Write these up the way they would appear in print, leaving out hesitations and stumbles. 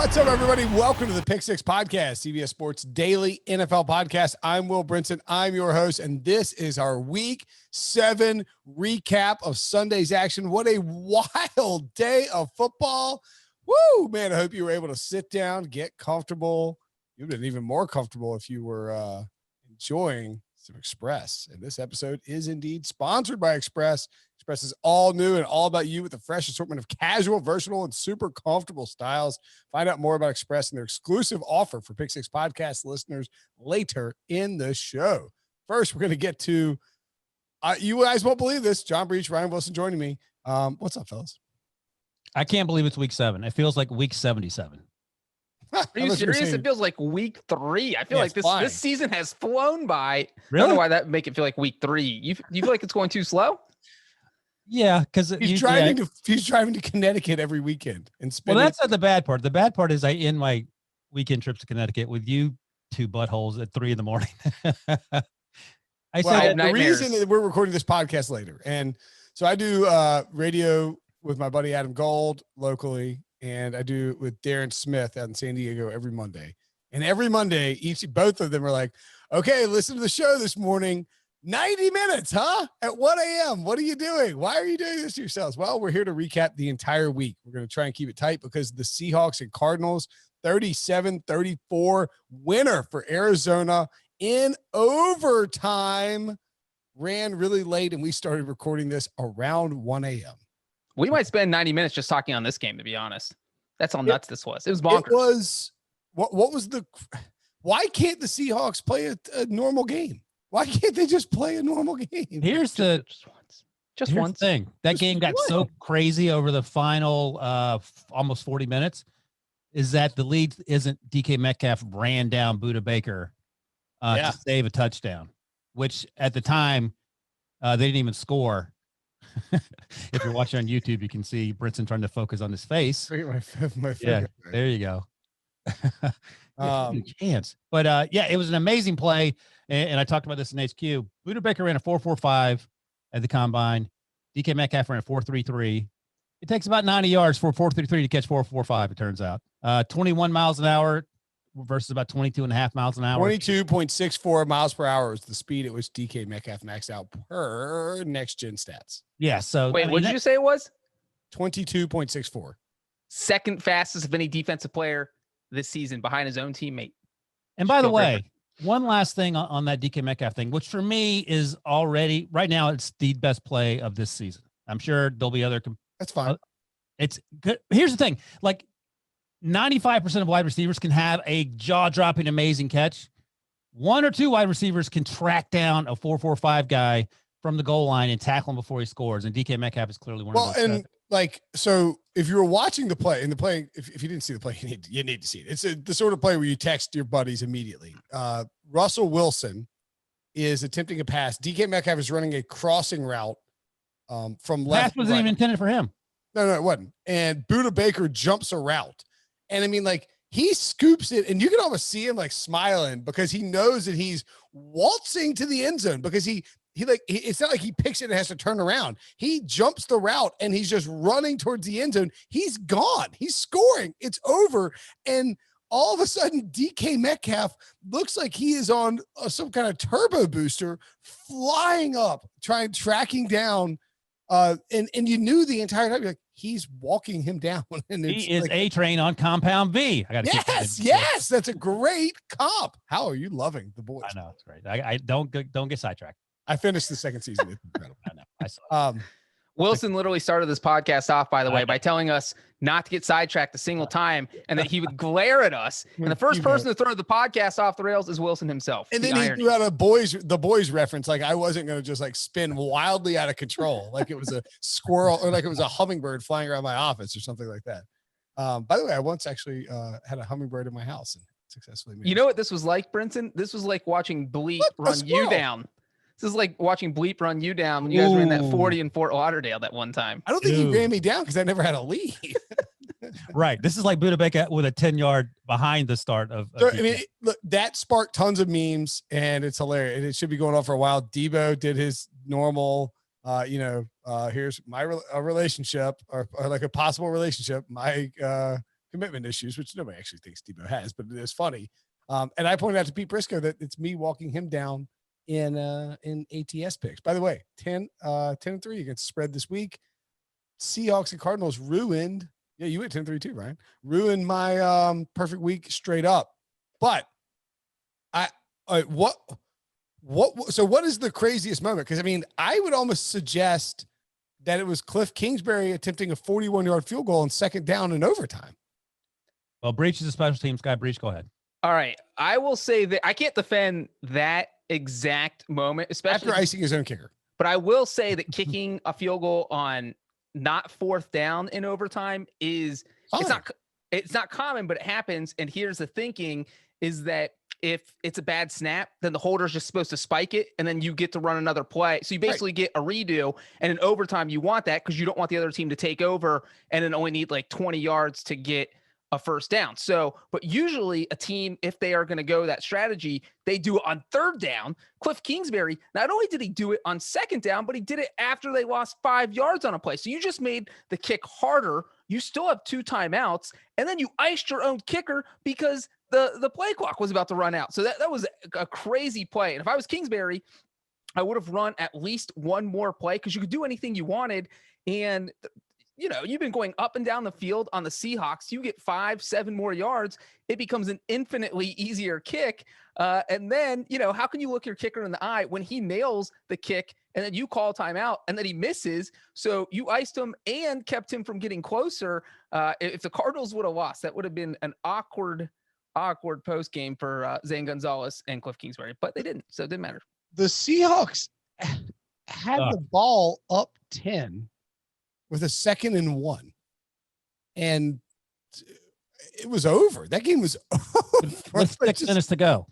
What's up, everybody? Welcome to the Pick Six Podcast, CBS Sports Daily NFL Podcast. I'm Will Brinson. I'm your host, and this is our Week 7 recap of Sunday's action. What a wild day of football. Woo, man, I hope you were able to sit down, get comfortable. You've been even more comfortable if you were enjoying some Express. And this episode is indeed sponsored by Express. Express is all new and all about you with a fresh assortment of casual, versatile, and super comfortable styles. Find out more about Express and their exclusive offer for Pick Six Podcast listeners later in the show. First, we're going to get to, you guys won't believe this, John Breach, Ryan Wilson joining me. What's up, fellas? I can't believe it's week 7. It feels like week 77. Are you serious? It feels like week 3. I feel like this season has flown by. Really? I don't know why that make it feel like week 3. You feel like it's going too slow? Yeah, because he's driving to Connecticut every weekend and spending. Well, that's not the bad part. The bad part is I end my weekend trips to Connecticut with you two buttholes at 3 a.m. The reason that we're recording this podcast later, and so I do radio with my buddy Adam Gold locally, and I do with Darren Smith out in San Diego every Monday. And every Monday, both of them are like, "Okay, listen to the show this morning." 90 minutes, huh? At 1 a.m. What are you doing? Why are you doing this to yourselves? Well, we're here to recap the entire week. We're going to try and keep it tight because the Seahawks and Cardinals 37-34 winner for Arizona in overtime ran really late, and we started recording this around 1 a.m. We might spend 90 minutes just talking on this game, to be honest. That's how nuts this was. It was bonkers. It was, why can't the Seahawks play a normal game? Why can't they just play a normal game? Here's just one thing. That game got so crazy over the final almost 40 minutes is that the lead isn't DK Metcalf ran down Budda Baker to save a touchdown, which at the time they didn't even score. If you're watching on YouTube, you can see Brinson trying to focus on his face. My yeah, there you go. Chance. But it was an amazing play. And I talked about this in HQ. Budda Baker ran a 4.45 at the combine. DK Metcalf ran a 4.33. It takes about 90 yards for a 4.33 to catch 4.45, it turns out. 21 miles an hour versus about 22.5 miles an hour. 22.64 miles per hour is the speed at which DK Metcalf maxed out per next-gen stats. Yeah, so... Wait, what did you say it was? 22.64. Second fastest of any defensive player this season behind his own teammate. And by the way, one last thing on that DK Metcalf thing, which for me is already right now, it's the best play of this season. I'm sure there'll be other. That's fine. It's good. Here's the thing. Like 95% of wide receivers can have a jaw dropping, amazing catch. 1 or 2 wide receivers can track down a 4.45 guy from the goal line and tackle him before he scores. And DK Metcalf is clearly one of those. And so if you were watching the play, if you didn't see the play, you need to see it. It's the sort of play where you text your buddies immediately. Russell Wilson is attempting a pass. DK Metcalf is running a crossing route from left. Pass wasn't even intended for him. No, it wasn't. And Budda Baker jumps a route. And I mean, he scoops it, and you can almost see him smiling because he knows that he's waltzing to the end zone because it's not like he picks it and has to turn around. He jumps the route and he's just running towards the end zone. He's gone. He's scoring. It's over. And all of a sudden, DK Metcalf looks like he is on some kind of turbo booster flying up, tracking down. And you knew the entire time, he's walking him down. And he is A-Train on Compound V. I got yes. That's a great comp. How are you loving the boys? I know. It's great. I don't get sidetracked. I finished the second season. It's incredible. I know. I saw it. Wilson literally started this podcast off, by the way, by telling us not to get sidetracked a single time and that he would glare at us. And the first person to throw the podcast off the rails is Wilson himself. And then he threw out the boys reference. I wasn't going to just spin wildly out of control. Like it was a squirrel or like it was a hummingbird flying around my office or something like that. By the way, I once actually had a hummingbird in my house and successfully made You know what this was like, Brinson? This was like watching Bleep run you down. This is like watching Bleep run you down when you guys were in that 40 in Fort Lauderdale that one time. I don't think he ran me down because I never had a lead. Right. This is like Budda Baker with a 10-yard behind the start of I mean, look, that sparked tons of memes, and it's hilarious. And it should be going on for a while. Debo did his normal, here's my relationship or like a possible relationship. My commitment issues, which nobody actually thinks Debo has, but it is funny. And I pointed out to Pete Briscoe that it's me walking him down in ATS picks. By the way, 10-3 against spread this week. Seahawks and Cardinals ruined. Yeah, you went 10-3 too, Ryan. Ruined my perfect week straight up. But what is the craziest moment? Because I mean, I would almost suggest that it was Cliff Kingsbury attempting a 41-yard field goal on second down in overtime. Well, Breach is a special teams guy. Breach, go ahead. All right. I will say that I can't defend that exact moment, especially after icing his own kicker. But I will say that kicking a field goal on not fourth down in overtime is it's not common, but it happens. And here's the thinking is that if it's a bad snap, then the holder's just supposed to spike it and then you get to run another play. So you basically get a redo, and in overtime you want that because you don't want the other team to take over and then only need like 20 yards to get a first down. So, but usually a team, if they are going to go that strategy, they do it on third down. Cliff Kingsbury, not only did he do it on second down, but he did it after they lost 5 yards on a play. So you just made the kick harder. You still have 2 timeouts, and then you iced your own kicker because the play clock was about to run out. So that was a crazy play. And if I was Kingsbury, I would have run at least one more play because you could do anything you wanted. And you know, you've been going up and down the field on the Seahawks. You get 5-7 more yards. It becomes an infinitely easier kick. And then, you know, how can you look your kicker in the eye when he nails the kick and then you call timeout and then he misses? So you iced him and kept him from getting closer. If the Cardinals would have lost, that would have been an awkward post game for Zane Gonzalez and Cliff Kingsbury, but they didn't. So it didn't matter. The Seahawks had the ball up 10 with a 2nd and 1. And it was over. That game was over. With 6 minutes to go.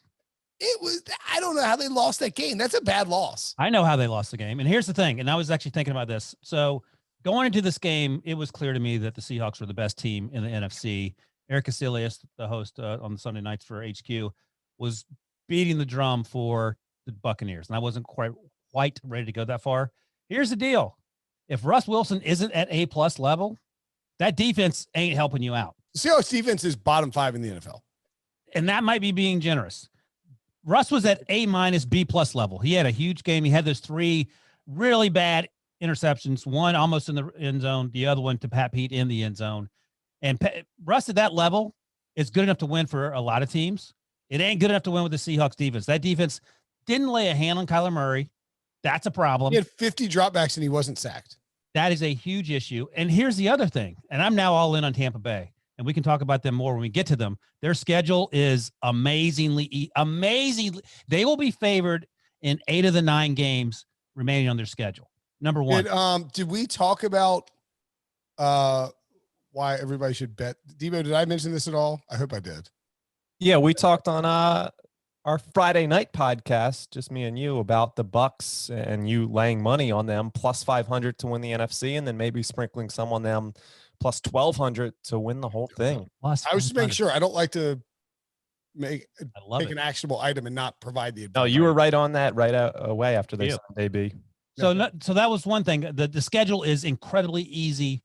I don't know how they lost that game. That's a bad loss. I know how they lost the game. And here's the thing. And I was actually thinking about this. So going into this game, it was clear to me that the Seahawks were the best team in the NFC. Eric Casillas, the host on the Sunday nights for HQ, was beating the drum for the Buccaneers. And I wasn't quite ready to go that far. Here's the deal. If Russ Wilson isn't at A+ level, that defense ain't helping you out. The Seahawks defense is bottom 5 in the NFL. And that might be being generous. Russ was at A-, B+ level. He had a huge game. He had those 3 really bad interceptions, one almost in the end zone, the other one to Pat Pete in the end zone. And Russ at that level is good enough to win for a lot of teams. It ain't good enough to win with the Seahawks defense. That defense didn't lay a hand on Kyler Murray. That's a problem. He had 50 dropbacks and he wasn't sacked. That is a huge issue. And here's the other thing. And I'm now all in on Tampa Bay. And we can talk about them more when we get to them. Their schedule is amazingly. They will be favored in 8 of the 9 games remaining on their schedule. Number one. Did we talk about why everybody should bet? Debo, did I mention this at all? I hope I did. Yeah, we talked on our Friday night podcast, just me and you, about the Bucs and you laying money on them plus 500 to win the NFC, and then maybe sprinkling some on them plus 1,200 to win the whole thing. I was just making sure. I don't like to make an actionable item and not provide the advice. No, you were right on that away after they Sunday B. So that was one thing. The schedule is incredibly easy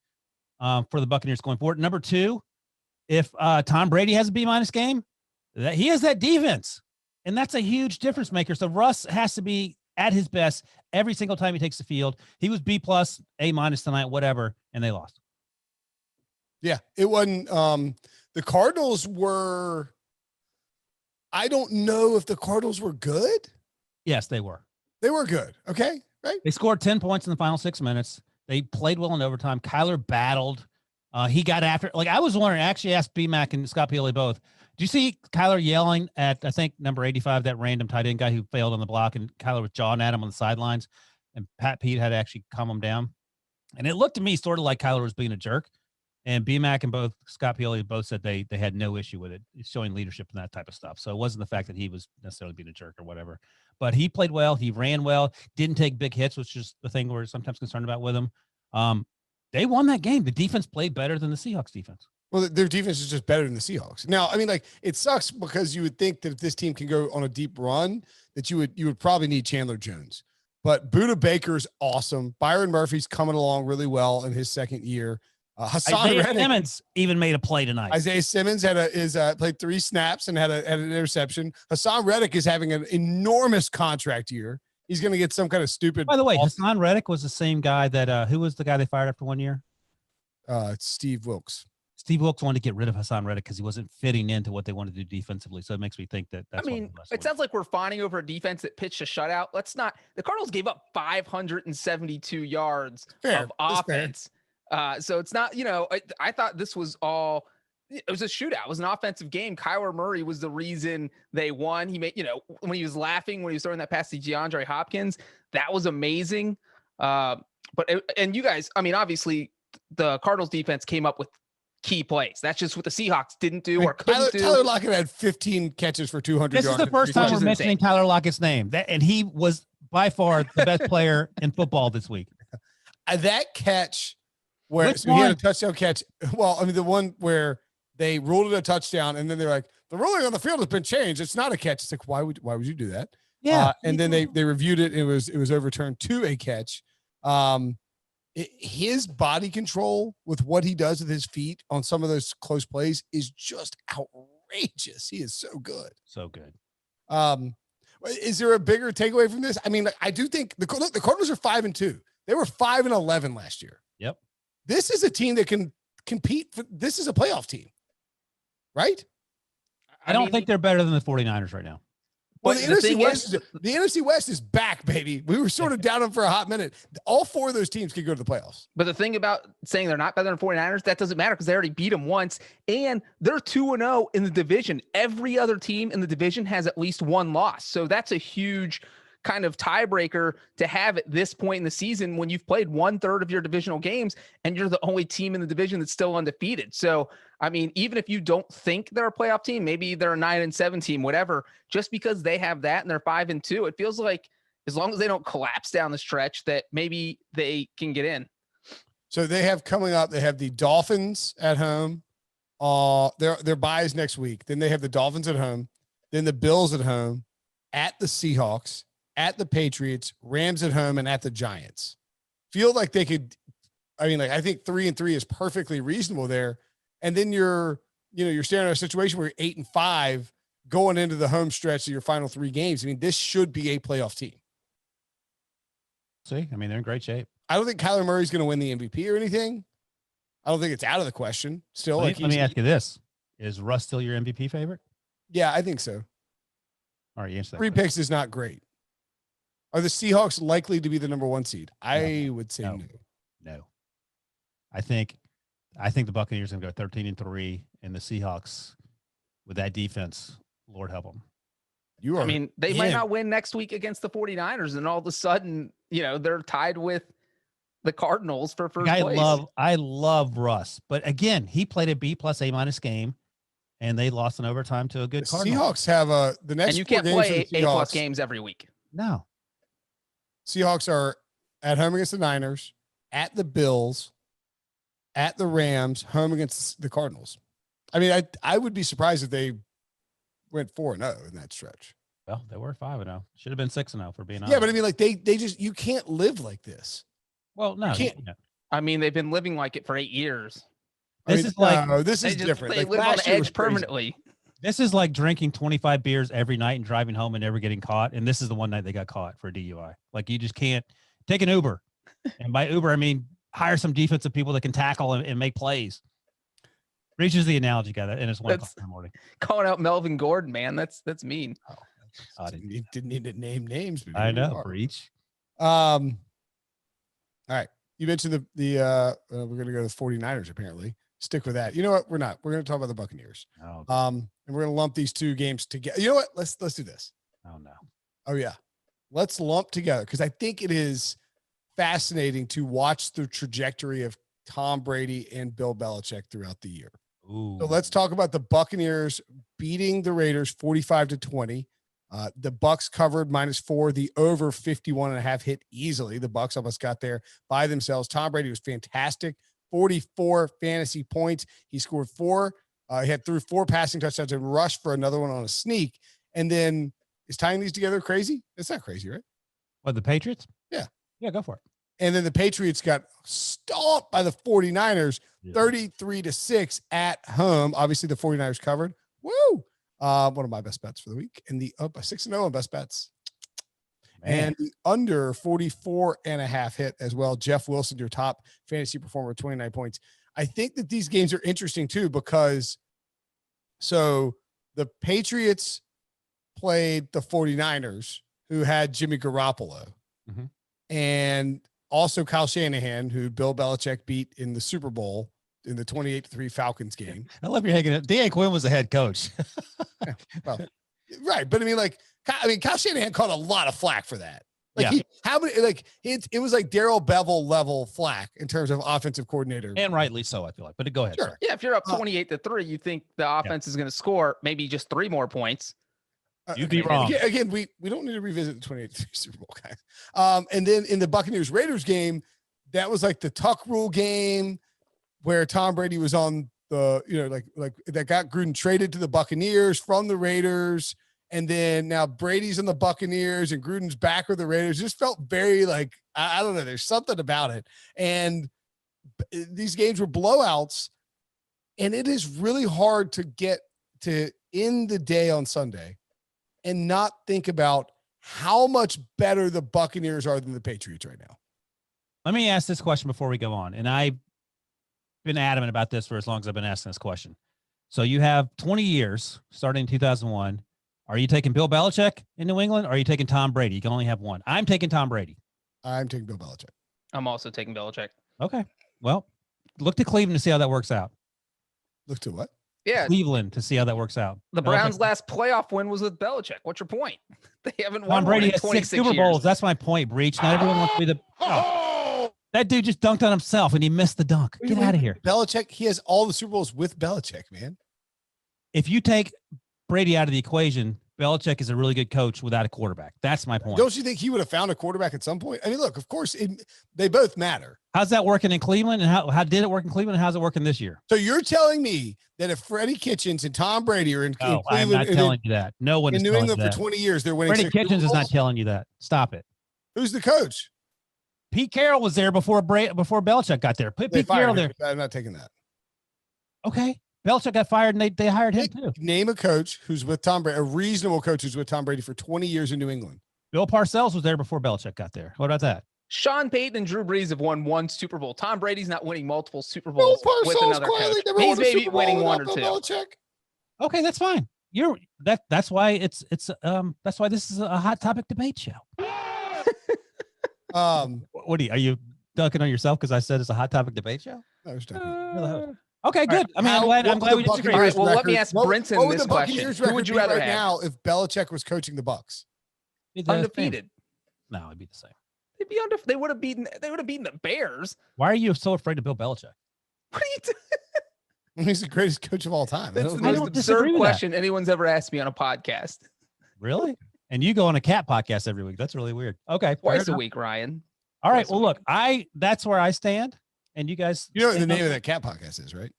for the Buccaneers going forward. Number 2, if Tom Brady has a B- game, that he has that defense. And that's a huge difference maker. So Russ has to be at his best every single time he takes the field. He was B+, A- tonight, whatever, and they lost. Yeah, it wasn't. The Cardinals were. I don't know if the Cardinals were good. Yes, they were. They were good. Okay, right. They scored 10 points in the final 6 minutes. They played well in overtime. Kyler battled. He got after. Like I was wondering. I actually asked B-Mac and Scott Pioli both. Did you see Kyler yelling at, I think, number 85, that random tight end guy who failed on the block, and Kyler was jawing at him on the sidelines, and Pat Pete had to actually calm him down. And it looked to me sort of like Kyler was being a jerk. And B-Mac and both Scott Pioli both said they had no issue with it. It's showing leadership and that type of stuff. So it wasn't the fact that he was necessarily being a jerk or whatever. But he played well. He ran well. Didn't take big hits, which is the thing we're sometimes concerned about with him. They won that game. The defense played better than the Seahawks defense. Well, their defense is just better than the Seahawks. Now, I mean, like it sucks because you would think that if this team can go on a deep run, that you would probably need Chandler Jones. But Budda Baker's awesome. Byron Murphy's coming along really well in his second year. Isaiah Simmons even made a play tonight. Isaiah Simmons played 3 snaps and had an interception. Hassan Reddick is having an enormous contract year. He's going to get some kind of stupid. By the way, Hassan Reddick was the same guy that who was the guy they fired after 1 year? It's Steve Wilkes. Steve Wilkes wanted to get rid of Hassan Reddick because he wasn't fitting into what they wanted to do defensively. So it makes me think that's. I mean, it sounds like we're fawning over a defense that pitched a shutout. Let's not. The Cardinals gave up 572 yards of offense. So it's not. I thought this was all. It was a shootout. It was an offensive game. Kyler Murray was the reason they won. He made. When he was laughing when he was throwing that pass to DeAndre Hopkins, that was amazing. And you guys, I mean, obviously the Cardinals defense came up with key plays. That's just what the Seahawks didn't do or couldn't do. Tyler Lockett had 15 catches for 200 yards. This is the first time we're mentioning Tyler Lockett's name. And he was by far the best player in football this week. That catch where he had a touchdown catch. Well, I mean, the one where they ruled it a touchdown and then they're like, the ruling on the field has been changed. It's not a catch. It's like, why would you do that? Yeah. And then they reviewed it. And it was overturned to a catch. His body control with what he does with his feet on some of those close plays is just outrageous. He is so good. So good. Is there a bigger takeaway from this? I mean, I do think the Cardinals are 5-2. They were 5-11 last year. Yep. This is a team that can compete. This is a playoff team, right? I don't think they're better than the 49ers right now. Well, the NFC West is back, baby. We were sort of down them for a hot minute. All 4 of those teams could go to the playoffs. But the thing about saying they're not better than 49ers, that doesn't matter because they already beat them once. And they're 2-0 in the division. Every other team in the division has at least 1 loss. So that's a huge kind of tiebreaker to have at this point in the season when you've played 1/3 of your divisional games and you're the only team in the division that's still undefeated. So, I mean, even if you don't think they're a playoff team, maybe they're a 9-7 team, whatever, just because they have that and they're 5-2, it feels like as long as they don't collapse down the stretch that maybe they can get in. So they have coming up, they have the Dolphins at home. Their bye is next week. Then they have the Dolphins at home, then the Bills at home, at the Seahawks, at the Patriots, Rams at home, and at the Giants. Feel like they could, I mean, like I think 3-3 is perfectly reasonable there. And then you're staring at a situation where you're 8-5 going into the home stretch of your final 3 games. I mean, this should be a playoff team. See, I mean, they're in great shape. I don't think Kyler Murray's going to win the MVP or anything. I don't think it's out of the question. Still, let me ask you this: is Russ still your MVP favorite? Yeah, I think so. All right, answer that 3 picks is not great. Are the Seahawks likely to be the number 1 seed? I would say no. No. I think the Buccaneers are going to go 13-3, and the Seahawks with that defense, Lord help them. I mean, they might not win next week against the 49ers, and all of a sudden, they're tied with the Cardinals for first place. I love Russ, but again, he played a B+, A- game, and they lost in overtime to a good Cardinals. Seahawks have the next. And you can't play A+ games every week. No. Seahawks are at home against the Niners, at the Bills, at the Rams, home against the Cardinals. I mean, I would be surprised if they went 4-0 in that stretch. Well, they were 5-0. Should have been 6-0 for being honest. Yeah, but I mean, like they just, you can't live like this. Well, no. I mean, they've been living like it for 8 years. This is different. They live on the edge permanently. This is like drinking 25 beers every night and driving home and never getting caught. And this is the one night they got caught for a DUI. Like, you just can't take an Uber. And by Uber, I mean, hire some defensive people that can tackle and make plays. Reaches the analogy, guy. And it's 1 o'clock in the morning. Calling out Melvin Gordon, man. That's mean. Didn't need to name names. I know. Breach. All right. You mentioned we're going to go to the 49ers, apparently. Stick with that. You know what? We're not. We're going to talk about the Buccaneers. Oh, and we're going to lump these 2 games together. You know what? Let's do this. Oh, no. Oh, yeah. Let's lump together because I think it is fascinating to watch the trajectory of Tom Brady and Bill Belichick throughout the year. Ooh. So let's talk about the Buccaneers beating the Raiders 45-20. The Bucs covered -4. The over 51.5 hit easily. The Bucs almost got there by themselves. Tom Brady was fantastic. 44 fantasy points. He scored 4. He threw 4 passing touchdowns and rushed for another one on a sneak. And then is tying these together crazy? It's not crazy, right? What, the Patriots? Yeah. Yeah, go for it. And then the Patriots got stomped by the 49ers 33-6 at home. Obviously, the 49ers covered. Woo! One of my best bets for the week. And the 6-0 on best bets. Man. And the under 44.5 hit as well. Jeff Wilson, your top fantasy performer, 29 points. I think that these games are interesting too, because so the Patriots played the 49ers, who had Jimmy Garoppolo, and also Kyle Shanahan, who Bill Belichick beat in the Super Bowl in the 28-3 Falcons game. I love your hanging up. Dan Quinn was the head coach. Well, right. But Kyle Shanahan caught a lot of flack for that. It was like Darrell Bevel level flack in terms of offensive coordinator. And rightly so, I feel like. But go ahead. Sure. Yeah, if you're up 28-3, you think the offense is going to score maybe just 3 more points. You'd be wrong. Again, we don't need to revisit the 28-3 Super Bowl, guys. And then in the Buccaneers-Raiders game, that was like the Tuck rule game where Tom Brady was on the, like that got Gruden traded to the Buccaneers from the Raiders. And then now Brady's in the Buccaneers and Gruden's back with the Raiders. It just felt very like, I don't know. There's something about it. And these games were blowouts. And it is really hard to get to end the day on Sunday and not think about how much better the Buccaneers are than the Patriots right now. Let me ask this question before we go on. And I've been adamant about this for as long as I've been asking this question. So you have 20 years starting in 2001. Are you taking Bill Belichick in New England, or are you taking Tom Brady? You can only have one. I'm taking Tom Brady. I'm taking Bill Belichick. I'm also taking Belichick. Okay. Well, look to Cleveland to see how that works out. Look to what? Yeah. Cleveland to see how that works out. The Browns' last playoff win was with Belichick. What's your point? They haven't won. Tom Brady has 26 6 Super Bowls. years. That's my point, Breach. Not everyone wants to be the. Oh. That dude just dunked on himself and he missed the dunk. Get out of here. Belichick, he has all the Super Bowls with Belichick, man. If you take Brady out of the equation, Belichick is a really good coach without a quarterback. That's my point. Don't you think he would have found a quarterback at some point? I mean, look, of course, they both matter. How's that working in Cleveland? And how did it work in Cleveland? And how's it working this year? So you're telling me that if Freddie Kitchens and Tom Brady are in Cleveland, I'm not telling you that. No one is in New England for 20 years, they're winning. Freddie Kitchens is not telling you that. Stop it. Who's the coach? Pete Carroll was there before Belichick got there. Put Pete Carroll there. I'm not taking that. Okay. Belichick got fired and they hired him too. Name a coach who's with Tom Brady, a reasonable coach who's with Tom Brady for 20 years in New England. Bill Parcells was there before Belichick got there. What about that? Sean Payton and Drew Brees have won 1 Super Bowl. Tom Brady's not winning multiple Super Bowls with another coach. He's maybe winning 1 or 2. Belichick. Okay, that's fine. That's why that's why this is a hot topic debate show. What are you dunking on yourself because I said it's a hot topic debate show? I was dunking. Okay, good. I mean, I'm glad we disagree. All right, well, let me ask Brinson this question. Who would you rather have now if Belichick was coaching the Bucs? Undefeated. No, it'd be the same. They'd be They would have beaten the Bears. Why are you so afraid of Bill Belichick? What are you doing? He's the greatest coach of all time. That's the most absurd question anyone's ever asked me on a podcast. Really? And you go on a cat podcast every week. That's really weird. Okay. Twice a week, Ryan. All right. Well, look, that's where I stand. And you guys, you know what the name of that cat podcast is, right?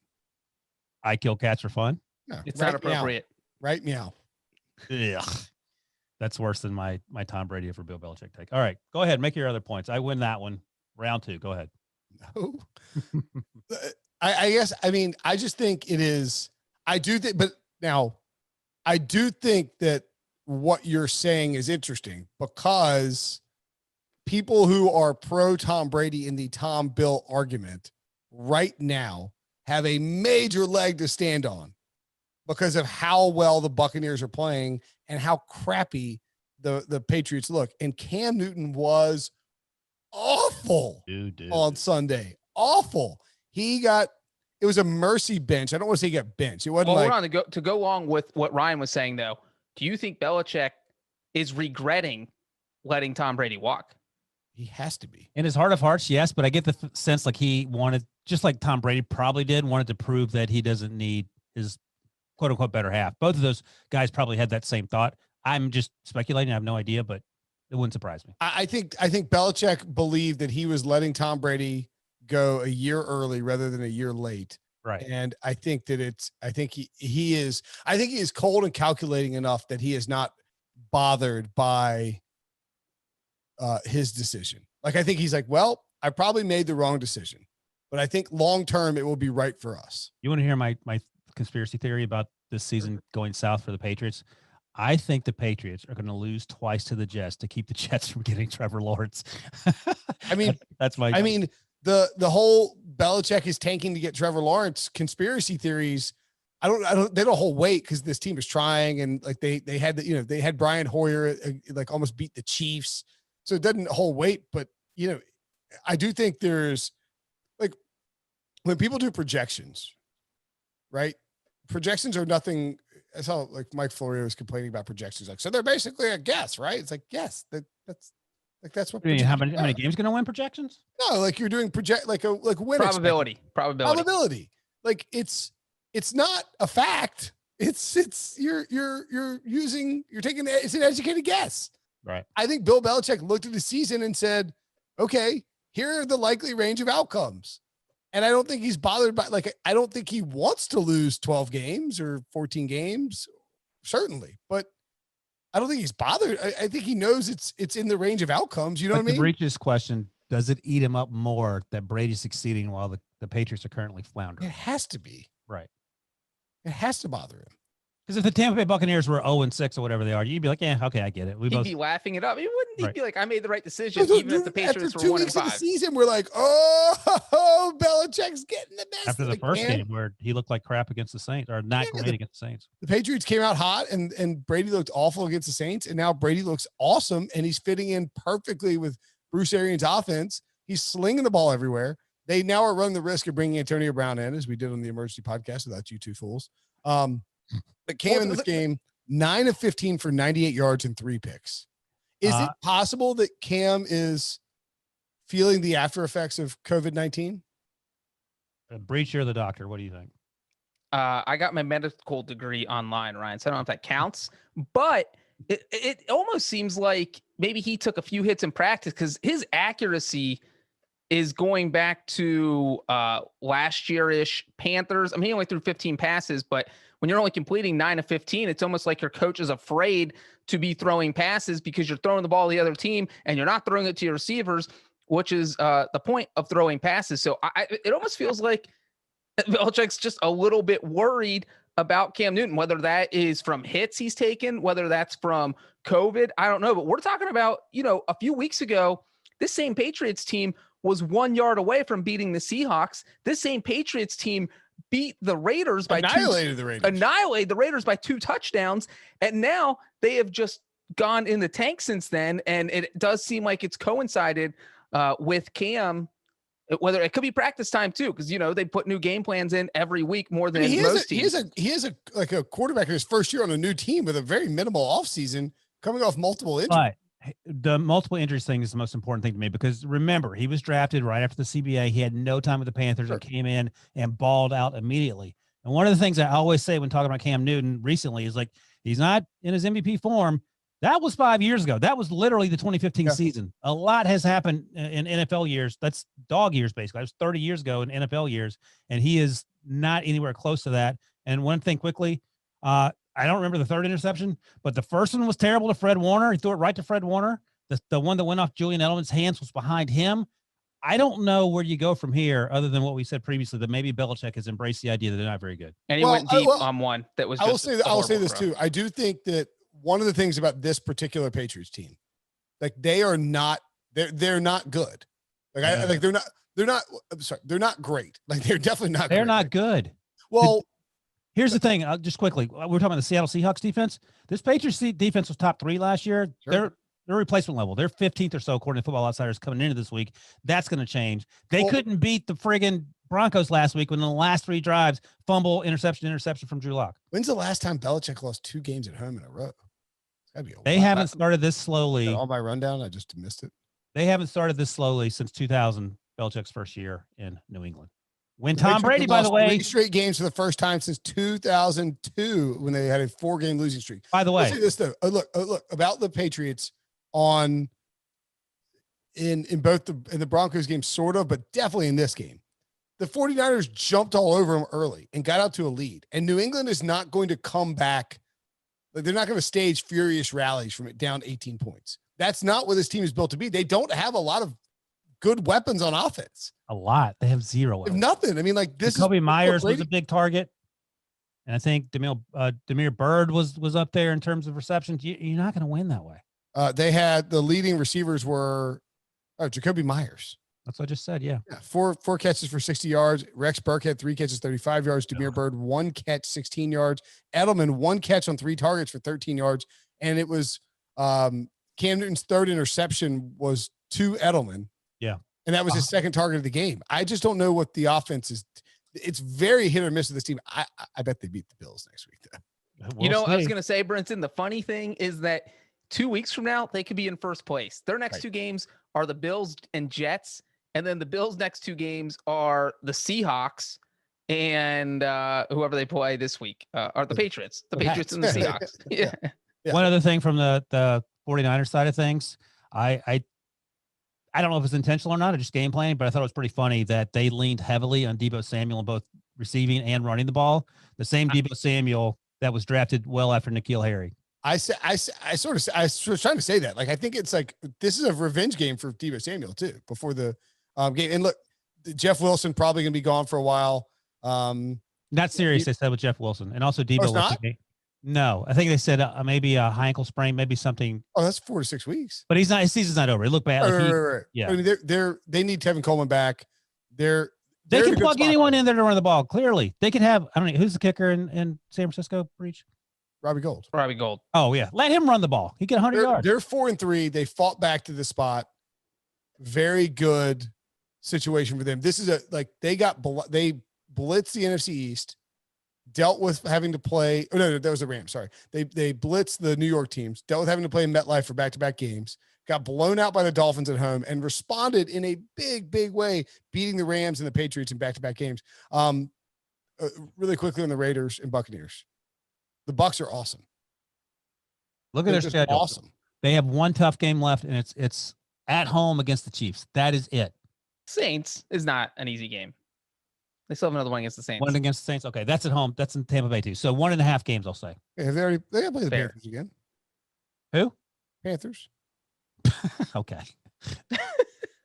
I Kill Cats for Fun. No, it's not appropriate. Right meow. Yeah. That's worse than my Tom Brady for Bill Belichick take. All right, go ahead. Make your other points. I win that one. Round 2. Go ahead. No. I guess, I mean, I just think it is, I do think, but now I do think that what you're saying is interesting because people who are pro Tom Brady in the Tom Bill argument right now have a major leg to stand on because of how well the Buccaneers are playing and how crappy the Patriots look. And Cam Newton was awful on Sunday. Awful. It was a mercy bench. I don't want to say he got benched. It wasn't hold on, to go along with what Ryan was saying, though. Do you think Belichick is regretting letting Tom Brady walk? He has to be. In his heart of hearts, yes, but I get the sense like he wanted, just like Tom Brady probably did, wanted to prove that he doesn't need his quote-unquote better half. Both of those guys probably had that same thought. I'm just speculating. I have no idea, but it wouldn't surprise me. I think Belichick believed that he was letting Tom Brady go a year early rather than a year late. Right. And I think that he is cold and calculating enough that he is not bothered by his decision. Like, I think he's like, well, I probably made the wrong decision, but I think long-term it will be right for us. You want to hear my conspiracy theory about this season going south for the Patriots? I think the Patriots are going to lose twice to the Jets to keep the Jets from getting Trevor Lawrence. I mean, that's my. I mean, the whole Belichick is tanking to get Trevor Lawrence conspiracy theories. They don't hold weight because this team is trying, and like they had they had Brian Hoyer like almost beat the Chiefs, so it doesn't hold weight. But I do think there's like when people do projections, right? Projections are nothing. I saw like Mike Florio was complaining about projections. Like, so they're basically a guess, right? It's like, yes, that's what. I mean, how many games going to win projections? No, like you're doing like win probability. Like it's not a fact. It's you're taking it's an educated guess. Right. I think Bill Belichick looked at the season and said, okay, here are the likely range of outcomes. And I don't think he's bothered by I don't think he wants to lose 12 games or 14 games, certainly, but I don't think he's bothered. I think he knows it's in the range of outcomes. You know what I mean? To reach this question, does it eat him up more that Brady's succeeding while the Patriots are currently floundering? It has to be. Right. It has to bother him. Because if the Tampa Bay Buccaneers were 0-6 or whatever they are, you'd be like, yeah, okay, I get it. He'd be laughing it up. He wouldn't. He'd be like, I made the right decision, even if the Patriots were 1-5. After the season, we're like, oh, Belichick's getting the best. After the first game where he looked like crap against the Saints, or not great against the Saints. The Patriots came out hot, and Brady looked awful against the Saints, and now Brady looks awesome, and he's fitting in perfectly with Bruce Arians' offense. He's slinging the ball everywhere. They now are running the risk of bringing Antonio Brown in, as we did on the emergency podcast without you two fools. But Cam in this game, 9 of 15 for 98 yards and 3 picks. Is it possible that Cam is feeling the after effects of COVID-19? Breach, you're the doctor. What do you think? I got my medical degree online, Ryan, so I don't know if that counts. But it almost seems like maybe he took a few hits in practice because his accuracy is going back to last year-ish Panthers. I mean, he only threw 15 passes, but when you're only completing 9 of 15, it's almost like your coach is afraid to be throwing passes because you're throwing the ball to the other team and you're not throwing it to your receivers, which is the point of throwing passes. So it almost feels like Belichick's just a little bit worried about Cam Newton, whether that is from hits he's taken, whether that's from COVID, I don't know. But we're talking about, a few weeks ago, this same Patriots team was 1 yard away from beating the Seahawks. This same Patriots team beat the Raiders by annihilated the Raiders by 2 touchdowns. And now they have just gone in the tank since then. And it does seem like it's coincided with Cam, whether it could be practice time too, because they put new game plans in every week more than most teams. He is a quarterback in his first year on a new team with a very minimal offseason, coming off multiple injuries. But the multiple injuries thing is the most important thing to me, because remember, he was drafted right after the CBA. He had no time with the Panthers and came in and balled out immediately. And one of the things I always say when talking about Cam Newton recently is like, he's not in his MVP form. That was 5 years ago. That was literally the 2015 season. A lot has happened in NFL years. That's dog years, basically. That was 30 years ago in NFL years, and he is not anywhere close to that. And one thing quickly, I don't remember the third interception, but the first one was terrible to Fred Warner. He threw it right to Fred Warner. The one that went off Julian Edelman's hands was behind him. I don't know where you go from here other than what we said previously, that maybe Belichick has embraced the idea that they're not very good. And he went deep on one that was I will say this too. I do think that one of the things about this particular Patriots team, like they're not good. They're not great. Like they're definitely not. They're not good. Well, here's the thing. Just quickly, we're talking about the Seattle Seahawks defense. This Patriots defense was top 3 last year. Sure. They're replacement level. They're 15th or so according to Football Outsiders coming into this week. That's going to change. They couldn't beat the friggin' Broncos last week when in the last 3 drives, fumble, interception from Drew Lock. When's the last time Belichick lost 2 games at home in a row? They haven't started this slowly. All my rundown, I just missed it. They haven't started this slowly since 2000, Belichick's first year in New England. When Tom Brady, by the way, 3 straight games for the first time since 2002, when they had a 4-game losing streak. By the way, I'll say this though. Look about the Patriots in both the Broncos game, sort of, but definitely in this game. The 49ers jumped all over them early and got out to a lead. And New England is not going to come back. Like they're not going to stage furious rallies from it down 18 points. That's not what this team is built to be. They don't have a lot of good weapons on offense. A lot. They have zero. They have nothing. I mean, like this. Kobe Myers was a big target, and I think Demir Bird was up there in terms of receptions. You're not going to win that way. They had the leading receivers were Jacoby Myers. That's what I just said. Yeah. Four catches for 60 yards. Rex Burke had 3 catches, 35 yards. Demir Bird, 1 catch, 16 yards. Edelman, 1 catch on 3 targets for 13 yards. And it was Cam Newton's 3rd interception was to Edelman. Yeah. And that was his 2nd target of the game. I just don't know what the offense is. It's very hit or miss with this team. I bet they beat the Bills next week, though. I was going to say, Brinson, the funny thing is that 2 weeks from now, they could be in first place. Their next 2 games are the Bills and Jets. And then the Bills' next 2 games are the Seahawks and whoever they play this week are the Patriots. The Patriots and the Seahawks. Yeah. One other thing from the 49ers side of things, I don't know if it's intentional or not, or just game planning, but I thought it was pretty funny that they leaned heavily on Deebo Samuel in both receiving and running the ball. The same Deebo Samuel that was drafted well after N'Keal Harry. I was trying to say that. Like, I think it's like this is a revenge game for Deebo Samuel too before the game. And look, Jeff Wilson probably going to be gone for a while. Not serious. They said with Jeff Wilson, and also Deebo. No, I think they said maybe a high ankle sprain, maybe something. Oh, that's 4 to 6 weeks. But his season's not over. It looked bad. Right. Yeah, I mean they need Tevin Coleman back. They can plug anyone in there to run the ball. Clearly, they could have. I don't know who's the kicker in San Francisco. Breach. Robbie Gould. Oh yeah, let him run the ball. He get 100 yards. They're 4-3. They fought back to the spot. Very good situation for them. This is they blitzed the NFC East. Dealt with having to play. Oh no, that was the Rams. Sorry, they blitzed the New York teams. Dealt with having to play in MetLife for back-to-back games. Got blown out by the Dolphins at home and responded in a big way, beating the Rams and the Patriots in back-to-back games. Really quickly on the Raiders and Buccaneers. The Bucs are awesome. Look at their schedule. Awesome. They have one tough game left, and it's at home against the Chiefs. That is it. Saints is not an easy game. They still have another one against the Saints. One against the Saints. Okay, that's at home. That's in Tampa Bay too. So 1.5 games, I'll say. Yeah, they got to play the Panthers again. Who? Panthers. Okay.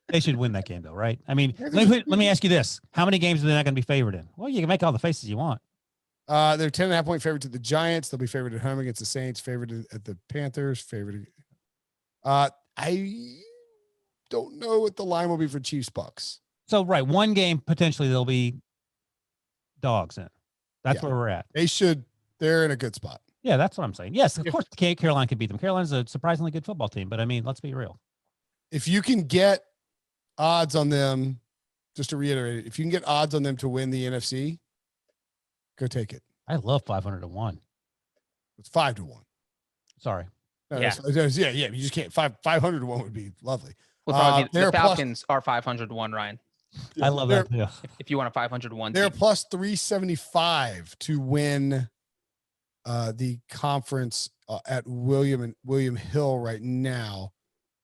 They should win that game though, right? I mean, let me ask you this: how many games are they not going to be favored in? Well, you can make all the faces you want. They're 10.5-point favorite to the Giants. They'll be favored at home against the Saints. Favored at the Panthers. Favored. I don't know what the line will be for Chiefs-Bucs. So right, one game potentially they'll be dogs in. That's where we're at. They're in a good spot. Yeah, that's what I'm saying. Yes, of course, Carolina can beat them. Carolina's a surprisingly good football team, but I mean, let's be real. If you can get odds on them, just to reiterate it, if you can get odds on them to win the NFC, go take it. I love 500 to 1. It's 5 to 1. Sorry. No, yeah. You just can't. 500 to 1 would be lovely. Well, the Falcons are 500 to 1, Ryan. I love that. Yeah. If you want a 500 to 1, they're plus 375 to win the conference at William Hill right now.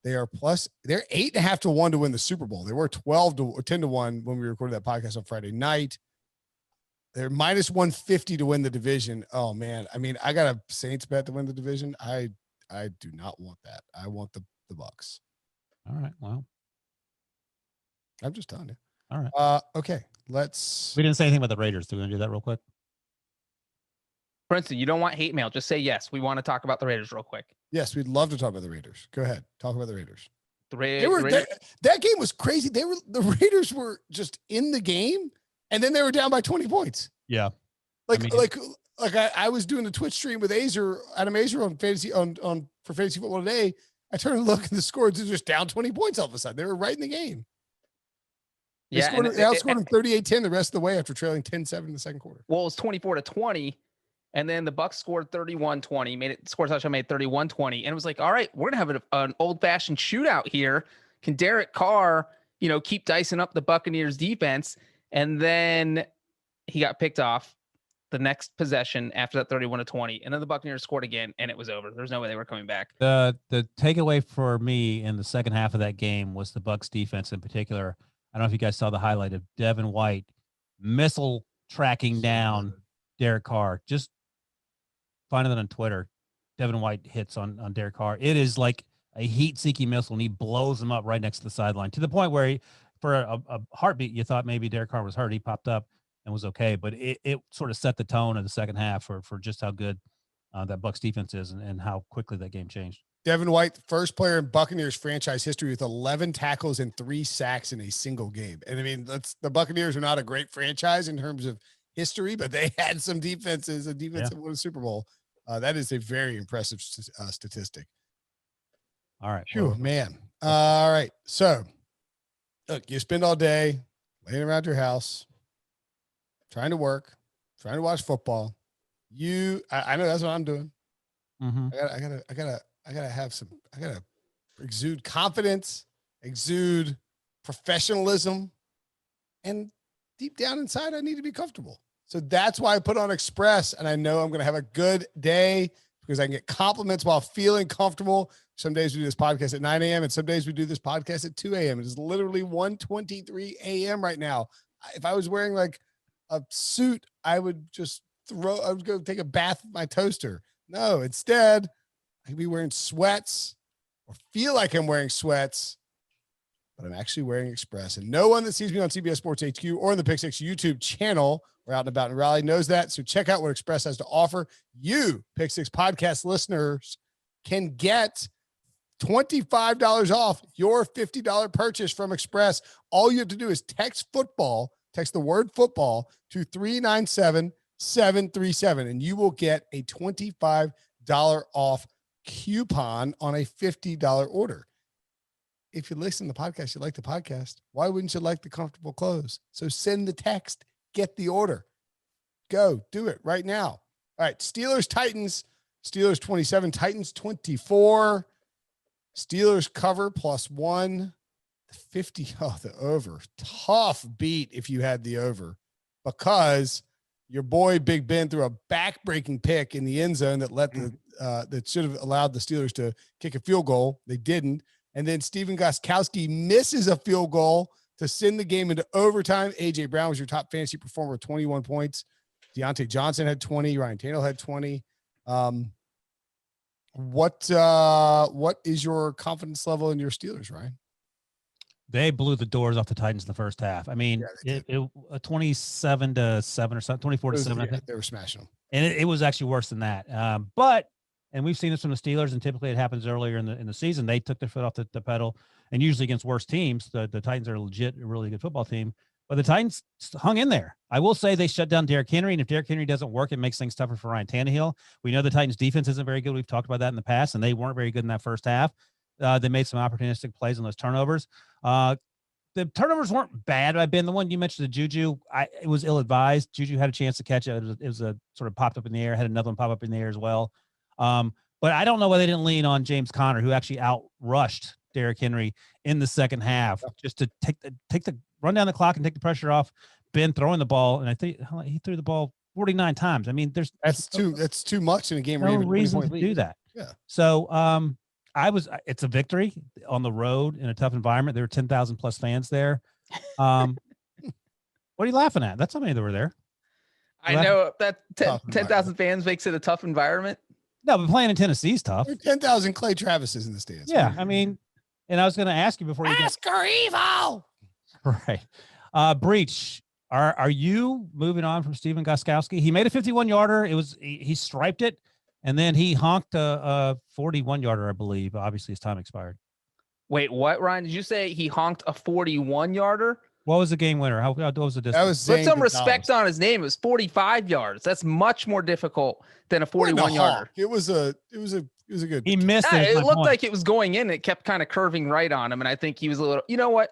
They're 8.5 to 1 to win the Super Bowl. They were 10 to 1 when we recorded that podcast on Friday night. They're minus 150 to win the division. Oh man. I mean, I got a Saints bet to win the division. I do not want that. I want the Bucs. All right. Well, I'm just telling you. All right. Okay. We didn't say anything about the Raiders. Do we want to do that real quick? Princeton, you don't want hate mail. Just say yes. We want to talk about the Raiders real quick. Yes, we'd love to talk about the Raiders. Go ahead. Talk about the Raiders. That game was crazy. The Raiders were just in the game, and then they were down by 20 points. Yeah. I was doing the Twitch stream with Adam Azer on fantasy for fantasy football today. I turned and looked, and the scores are just down 20 points all of a sudden. They were right in the game. They outscored them 38-10 the rest of the way after trailing 10-7 in the second quarter. Well, it was 24-20, and then the Bucs scored 31-20. Scored touchdown, made 31-20, and it was like, all right, we're gonna have an old-fashioned shootout here. Can Derek Carr, keep dicing up the Buccaneers defense? And then he got picked off the next possession after that 31-20, and then the Buccaneers scored again, and it was over. There's no way they were coming back. The takeaway for me in the second half of that game was the Bucs defense in particular. I don't know if you guys saw the highlight of Devin White missile tracking down Derek Carr. Just find it on Twitter. Devin White hits on Derek Carr. It is like a heat-seeking missile, and he blows him up right next to the sideline to the point where for a heartbeat, you thought maybe Derek Carr was hurt. He popped up and was okay, but it sort of set the tone of the second half for just how good that Bucs defense is and how quickly that game changed. Devin White, the first player in Buccaneers franchise history with 11 tackles and 3 sacks in a single game. And I mean, the Buccaneers are not a great franchise in terms of history, but they had some defenses, a defense that won a Super Bowl. That is a very impressive statistic. All right. Phew, man. All right. So, look, you spend all day laying around your house, trying to work, trying to watch football. I know that's what I'm doing. Mm-hmm. I gotta exude confidence, exude professionalism, and deep down inside, I need to be comfortable. So that's why I put on Express, and I know I'm going to have a good day because I can get compliments while feeling comfortable. Some days we do this podcast at 9 a.m. and some days we do this podcast at 2 a.m. It is literally 1:23 a.m. right now. If I was wearing like a suit, I would go take a bath with my toaster. No, instead, I could be wearing sweats or feel like I'm wearing sweats, but I'm actually wearing Express. And no one that sees me on CBS Sports HQ or on the Pick Six YouTube channel or out and about in Raleigh knows that. So check out what Express has to offer. You, Pick Six podcast listeners, can get $25 off your $50 purchase from Express. All you have to do is text the word football to 397-737, and you will get a $25 off coupon on a $50 order. If you listen to the podcast, you like the podcast, why wouldn't you like the comfortable clothes? So send the text, get the order. Go do it right now. All right. Steelers, Titans, Steelers 27, Titans 24. Steelers cover +1. 50. Oh, the over. Tough beat if you had the over, because your boy Big Ben threw a back-breaking pick in the end zone that that should have allowed the Steelers to kick a field goal. They didn't. And then Steven Gostkowski misses a field goal to send the game into overtime. A.J. Brown was your top fantasy performer with 21 points. Deontay Johnson had 20. Ryan Tannehill had 20. What is your confidence level in your Steelers, Ryan? They blew the doors off the Titans in the first half. I mean, it 27-7 or something, 24-7. I think they were smashing them, and it was actually worse than that. And we've seen this from the Steelers, and typically it happens earlier in the season. They took their foot off the pedal, and usually against worse teams, the Titans are legit a really good football team. But the Titans hung in there. I will say they shut down Derrick Henry, and if Derrick Henry doesn't work, it makes things tougher for Ryan Tannehill. We know the Titans' defense isn't very good. We've talked about that in the past, and they weren't very good in that first half. They made some opportunistic plays on those turnovers. The turnovers weren't bad. I've been the one you mentioned, the Juju. It was ill-advised. Juju had a chance to catch it. It was a sort of popped up in the air, had another one pop up in the air as well. But I don't know why they didn't lean on James Conner, who actually outrushed Derrick Henry in the second half, just to take the run down the clock and take the pressure off Ben throwing the ball. And I think he threw the ball 49 times. I mean, that's too much in a game. No reason to do that. Yeah. So, it's a victory on the road in a tough environment. There were 10,000 plus fans there. What are you laughing at? That's how many that were there. I know that 10,000 fans makes it a tough environment. No, but playing in Tennessee is tough. 10,000 Clay Travises in the stands. Yeah. I mean, and I was going to ask you before you Oscar Evo. Right. Breach. Are you moving on from Steven Gostkowski? He made a 51-yarder. He striped it, and then he honked a 41-yarder, I believe. Obviously, his time expired. Wait, what, Ryan? Did you say he honked a 41-yarder? What was the game winner? What was the distance? Put some respect on his name. It was 45 yards. That's much more difficult than a 41-yarder. It was a good. He missed it. It looked like it was going in. It kept kind of curving right on him, and I think he was a little. You know what?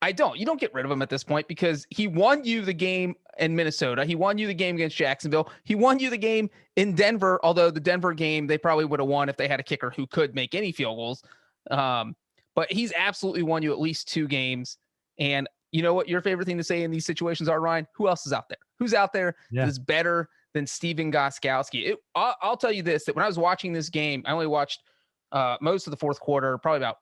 You don't get rid of him at this point because he won you the game in Minnesota. He won you the game against Jacksonville. He won you the game in Denver, although the Denver game, they probably would have won if they had a kicker who could make any field goals. But he's absolutely won you at least 2 games. And you know what your favorite thing to say in these situations are, Ryan? Who else is out there? Who's out there that is better than Steven Gostkowski? I'll tell you this, that when I was watching this game, I only watched most of the fourth quarter, probably about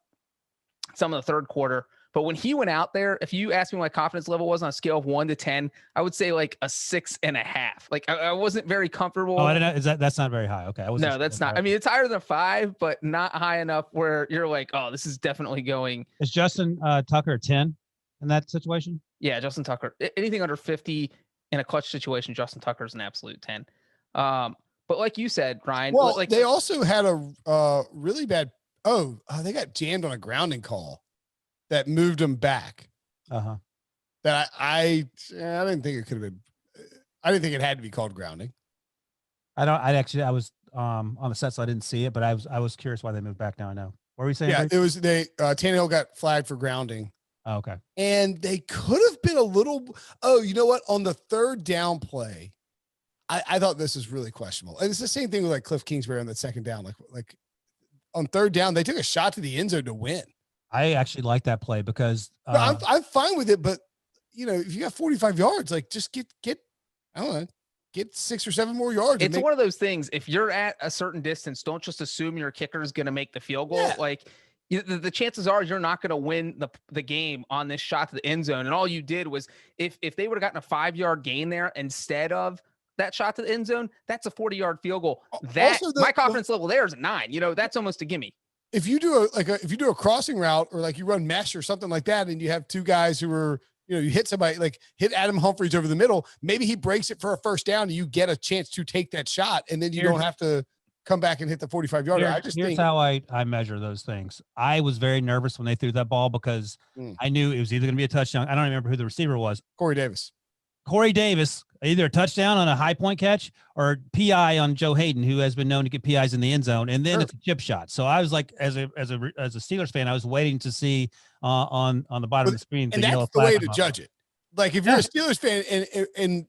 some of the third quarter. But when he went out there, if you asked me what my confidence level was on a scale of 1 to 10, I would say like a 6.5. Like I wasn't very comfortable. Oh, I don't know. That's not very high. Okay. No, that's not. I mean, it's higher than 5, but not high enough where you're like, oh, this is definitely going. Is Justin Tucker a 10 in that situation? Yeah, Justin Tucker. Anything under 50 in a clutch situation, Justin Tucker is an absolute 10. But like you said, Brian. Well, like they also had a really bad. They got jammed on a grounding call that moved them back. That I didn't think it could have been. I didn't think it had to be called grounding. I was on the set, so I didn't see it, but I was curious why they moved back. Now I know. What were you saying? Yeah, it was Tannehill got flagged for grounding. Oh, okay. And they could have been a little. Oh, you know what? On the third down play, I thought this was really questionable. And it's the same thing with like Cliff Kingsbury on that second down. Like on third down, they took a shot to the end zone to win. I actually like that play because I'm fine with it, but if you got 45 yards, like just get I don't know, get 6 or 7 more yards. It's one of those things. If you're at a certain distance, don't just assume your kicker is going to make the field goal. Yeah. Like the chances are you're not going to win the game on this shot to the end zone. And all you did was if they would have gotten a 5-yard gain there instead of that shot to the end zone, that's a 40-yard field goal. My confidence level there is a 9. That's almost a gimme. If you do a crossing route or like you run mesh or something like that, and you have 2 guys who are, you hit somebody, like hit Adam Humphries over the middle, maybe he breaks it for a first down and you get a chance to take that shot, and then you don't have to come back and hit the 45-yarder. Here's how I measure those things. I was very nervous when they threw that ball because I knew it was either going to be a touchdown. I don't remember who the receiver was. Corey Davis, either a touchdown on a high point catch or PI on Joe Hayden, who has been known to get PIs in the end zone, and then it's a chip shot. So I was like, as a Steelers fan, I was waiting to see on the bottom of the screen. And that's the way to judge it. Like if you're a Steelers fan and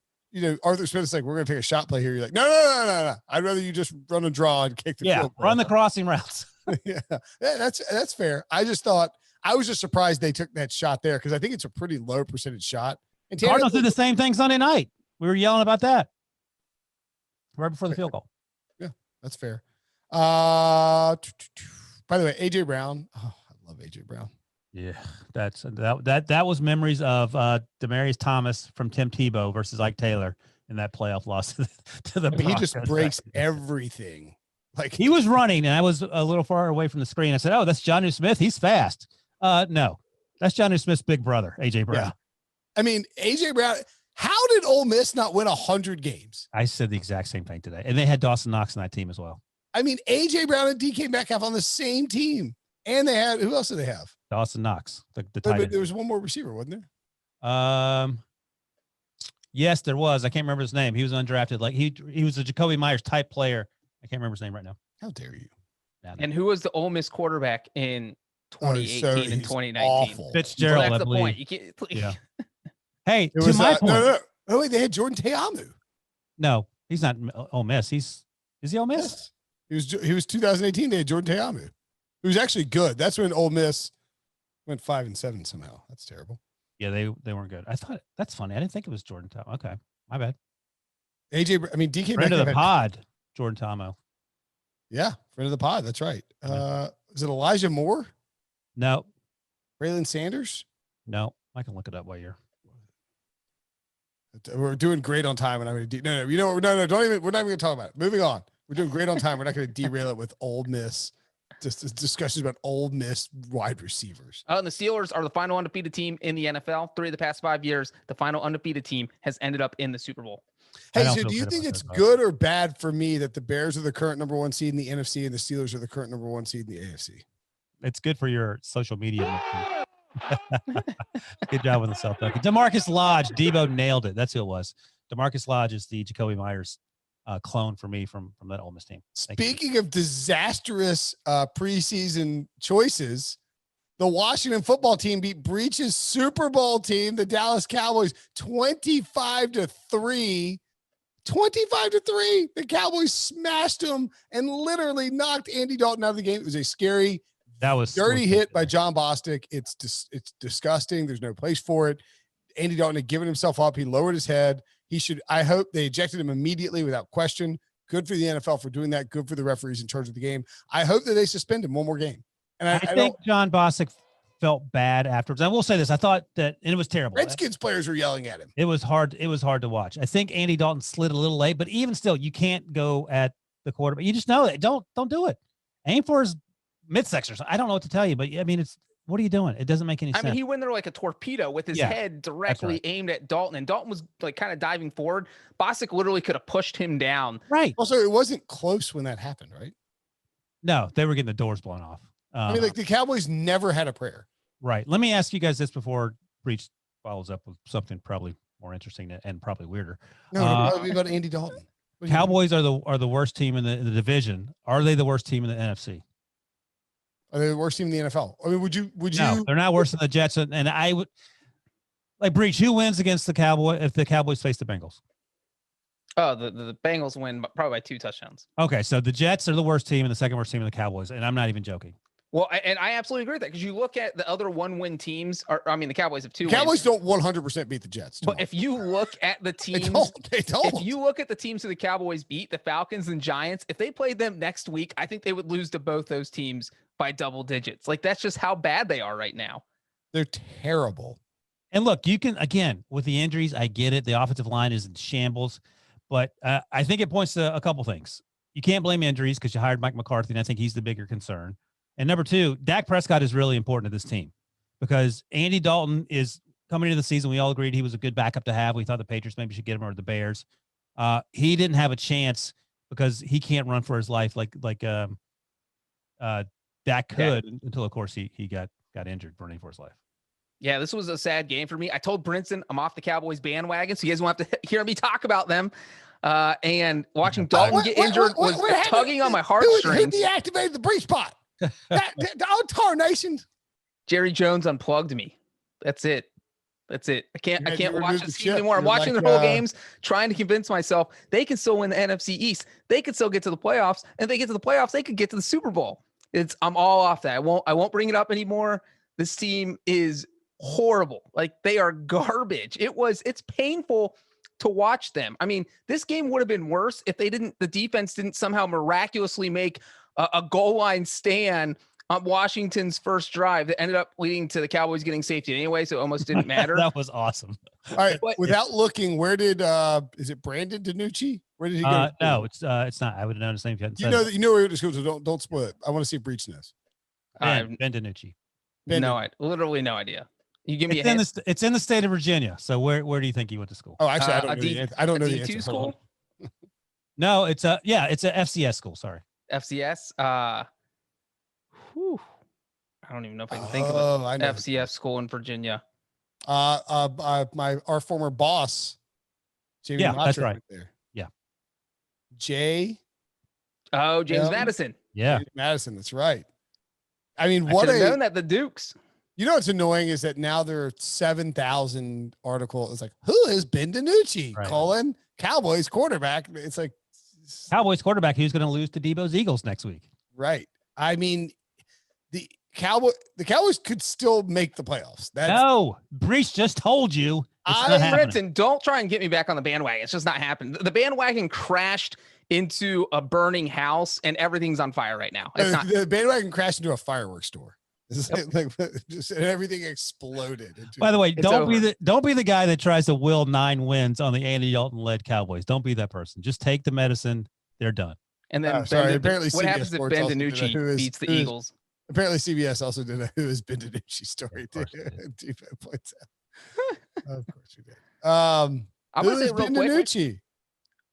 Arthur Smith is like, we're going to take a shot play here. You're like, no. I'd rather you just run a draw and kick the field goal. Run the crossing routes. Yeah, that's fair. I was just surprised they took that shot there because I think it's a pretty low percentage shot. And Cardinals did the same thing Sunday night. We were yelling about that right before the field goal. Yeah, that's fair. By the way, AJ Brown. Oh, I love AJ Brown. Yeah, that was memories of Demaryius Thomas from Tim Tebow versus Ike Taylor in that playoff loss to the Broncos. He just breaks everything. Like he was running, and I was a little far away from the screen. I said, "Oh, that's Jonnu Smith. He's fast." No, that's Jonnu Smith's big brother, AJ Brown. Yeah. I mean, AJ Brown. How did Ole Miss not win 100 games? I said the exact same thing today, and they had Dawson Knox on that team as well. I mean, AJ Brown and DK Metcalf on the same team, and they had who else did they have? Dawson Knox, the tight end. There was one more receiver, wasn't there? Yes, there was. I can't remember his name. He was undrafted. Like he was a Jacoby Myers type player. I can't remember his name right now. How dare you? And who was the Ole Miss quarterback in 2018 and 2019? Awful. Fitzgerald. Well, that's I the believe. point. You can't. Yeah. Hey, It to was my point. no. Oh wait, they had Jordan Teamu. No, he's not Ole Miss. Is he Ole Miss? Yes. He was 2018. They had Jordan Teamu, who was actually good. That's when Ole Miss went 5-7 somehow. That's terrible. Yeah, they weren't good. I thought that's funny. I didn't think it was Jordan Tomo. Okay, my bad. DK Friend of the pod, Jordan Tomo. Yeah, friend of the pod. That's right. Is it Elijah Moore? No. Braylon Sanders? No. I can look it up while you're. We're doing great on time, and I'm going to no. You know what? No. Don't even. We're not even going to talk about it. Moving on. We're doing great on time. We're not going to derail it with Ole Miss. Just discussions about Ole Miss wide receivers. And the Steelers are the final undefeated team in the NFL. 3 of the past 5 years, the final undefeated team has ended up in the Super Bowl. Hey, so do you think it's good or bad for me that the Bears are the current number 1 seed in the NFC and the Steelers are the current number 1 seed in the AFC? It's good for your social media. Good job with the self. DeMarcus Lodge, Debo nailed it. That's who it was. DeMarcus Lodge is the Jacoby Myers clone for me from that Ole Miss team. Speaking of disastrous preseason choices, the Washington football team beat Breach's Super Bowl team, the Dallas Cowboys, 25-3. 25-3. The Cowboys smashed them and literally knocked Andy Dalton out of the game. It was a scary, dirty hit by John Bostic. It's disgusting. There's no place for it. Andy Dalton had given himself up. He lowered his head. I hope they ejected him immediately without question. Good for the NFL for doing that. Good for the referees in charge of the game. I hope that they suspend him one more game. And I think John Bostic felt bad afterwards. I will say this. I thought that, and it was terrible. Redskins players were yelling at him. It was hard. It was hard to watch. I think Andy Dalton slid a little late, but even still, you can't go at the quarterback. You just know it. Don't do it. Aim for his midsection. I don't know what to tell you, but I mean, what are you doing? It doesn't make any sense. I mean, he went there like a torpedo with his head directly aimed at Dalton, and Dalton was like kind of diving forward. Bostic literally could have pushed him down. Right. Also, it wasn't close when that happened, right? No, they were getting the doors blown off. I mean, like the Cowboys never had a prayer. Right. Let me ask you guys this before Breach follows up with something probably more interesting and probably weirder. No, probably about Andy Dalton. Cowboys are the worst team in the division. Are they the worst team in the NFC? Are they the worst team in the NFL? I mean, would you? No, they're not worse than the Jets. And I would like Breach. Who wins against the Cowboys if the Cowboys face the Bengals? Oh, the Bengals win probably by 2 touchdowns. Okay, so the Jets are the worst team and the second worst team in the Cowboys, and I'm not even joking. Well, and I absolutely agree with that because you look at the other 1-win teams. The Cowboys have 2 wins. Cowboys don't 100% beat the Jets. But if you look at the teams, they don't. If you look at the teams who the Cowboys beat, the Falcons and Giants, if they played them next week, I think they would lose to both those teams by double digits. Like, that's just how bad they are right now. They're terrible. And look, you can, again, with the injuries, I get it. The offensive line is in shambles, but I think it points to a couple things. You can't blame injuries because you hired Mike McCarthy, and I think he's the bigger concern. And number 2, Dak Prescott is really important to this team because Andy Dalton is coming into the season. We all agreed he was a good backup to have. We thought the Patriots maybe should get him or the Bears. He didn't have a chance because he can't run for his life like Dak could until, of course, he got injured running for his life. Yeah, this was a sad game for me. I told Brinson I'm off the Cowboys bandwagon, so you guys won't have to hear me talk about them. And watching Dalton get injured was tugging on my heartstrings. Who deactivated the brief spot? Our tarnation. Jerry Jones unplugged me. That's it. I can't watch this team anymore. I'm watching their whole games, trying to convince myself they can still win the NFC East. They can still get to the playoffs. And if they get to the playoffs, they could get to the Super Bowl. I'm all off that. I won't bring it up anymore. This team is horrible. Like, they are garbage. It's painful to watch them. I mean, this game would have been worse if the defense didn't somehow miraculously make a goal line stand on Washington's first drive that ended up leading to the Cowboys getting safety anyway, so it almost didn't matter. That was awesome. All right, without looking, where did is it Brandon DiNucci? Where did he go? No, it's not. I would have known his name if you hadn't said it. You know where it goes, so don't spoil it. I want to see if Breach knows. Ben DiNucci. Literally no idea. You give me a hint. It's in the state of Virginia. So where do you think he went to school? Oh, actually, I don't know the answer. School? No, it's a FCS school. Sorry. FCS. I don't even know if I can think of an FCS school in Virginia. Our former boss, Jamie Matra, that's right. There. Yeah. James Madison. Yeah. James Madison. That's right. I mean, I should have known that the Dukes. You know what's annoying is that now there are 7,000 articles. It's like, who is Ben DiNucci? Right. Cowboys quarterback. It's like Cowboys quarterback who's going to lose to Debo's Eagles next week. Right. I mean, the Cowboys could still make the playoffs. No, Breach just told you. Brenton, don't try and get me back on the bandwagon. It's just not happening. The bandwagon crashed into a burning house and everything's on fire right now. The bandwagon crashed into a fireworks store. Just everything exploded. By the way, don't be the guy that tries to will 9 wins on the Andy Dalton led Cowboys. Don't be that person. Just take the medicine. They're done. And then apparently what happens if Ben DiNucci beats the Eagles? Apparently CBS also did a who is Ben DiNucci story too. Points out. Of course we did. I'm gonna say real quick,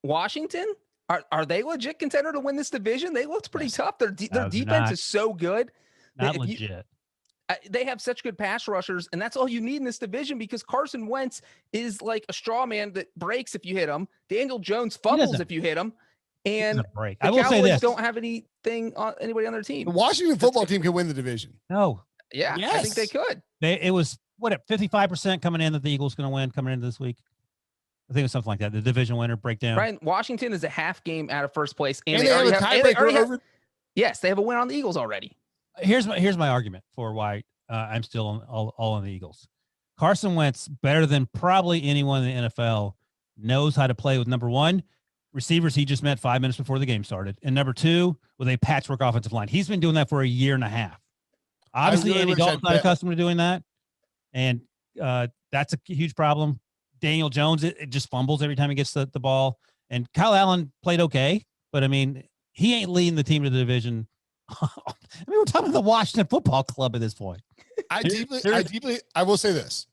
Washington, are they legit contender to win this division? They looked pretty tough. Their defense is so good. Not legit. They have such good pass rushers, and that's all you need in this division because Carson Wentz is like a straw man that breaks if you hit him. Daniel Jones fumbles if you hit him. And the Cowboys don't have anybody on their team. The Washington football team can win the division. No. Yeah, yes. I think they could. It was 55% coming in that the Eagles going to win coming into this week. I think it was something like that. The division winner breakdown. Right. Washington is a half game out of first place, and they already have a tiebreaker over. Yes, they have a win on the Eagles already. Here's my argument for why I'm still all on the Eagles. Carson Wentz, better than probably anyone in the NFL, knows how to play with, number one, receivers he just met 5 minutes before the game started, and number two, with a patchwork offensive line. He's been doing that for a year and a half. Obviously, Andy Dalton's not accustomed to doing that, and that's a huge problem. Daniel Jones, it just fumbles every time he gets the ball. And Kyle Allen played okay, but I mean, he ain't leading the team to the division. I mean, we're talking the Washington Football Club at this point. I will say this.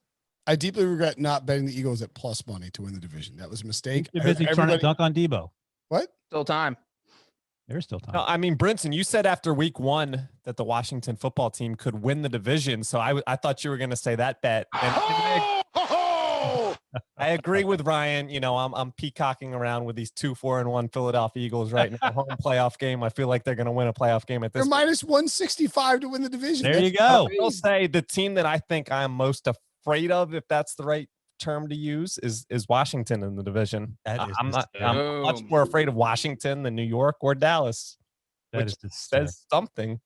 I deeply regret not betting the Eagles at plus money to win the division. That was a mistake. You're busy trying to dunk on Debo. What? Still time. There's still time. No, I mean, Brinson, you said after week 1 that the Washington football team could win the division. So I thought you were going to say that bet. And I agree with Ryan. You know, I'm peacocking around with these 2-4-1 Philadelphia Eagles right now. Home playoff game. I feel like they're going to win a playoff game at this. They're minus 165 to win the division. There you go. I'll say the team that I think I'm most afraid of, if that's the right term to use, is Washington in the division. I'm much more afraid of Washington than New York or Dallas. Which says something.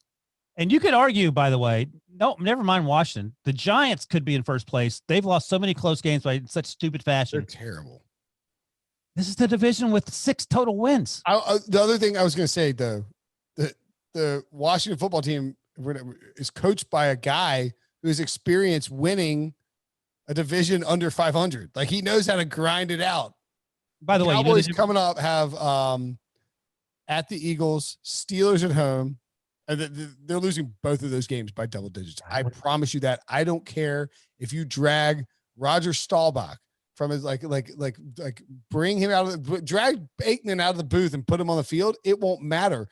And you could argue, by the way, no, never mind Washington. The Giants could be in first place. They've lost so many close games by such stupid fashion. They're terrible. This is the division with 6 total wins. The other thing I was going to say, though, the Washington football team is coached by a guy who's experienced winning a division under 500. Like, he knows how to grind it out. By the way, Cowboys coming up have at the Eagles, Steelers at home. They're losing both of those games by double digits. I promise you that. I don't care if you drag Roger Staubach from his like bring him out of the drag Aikman out of the booth and put him on the field. It won't matter.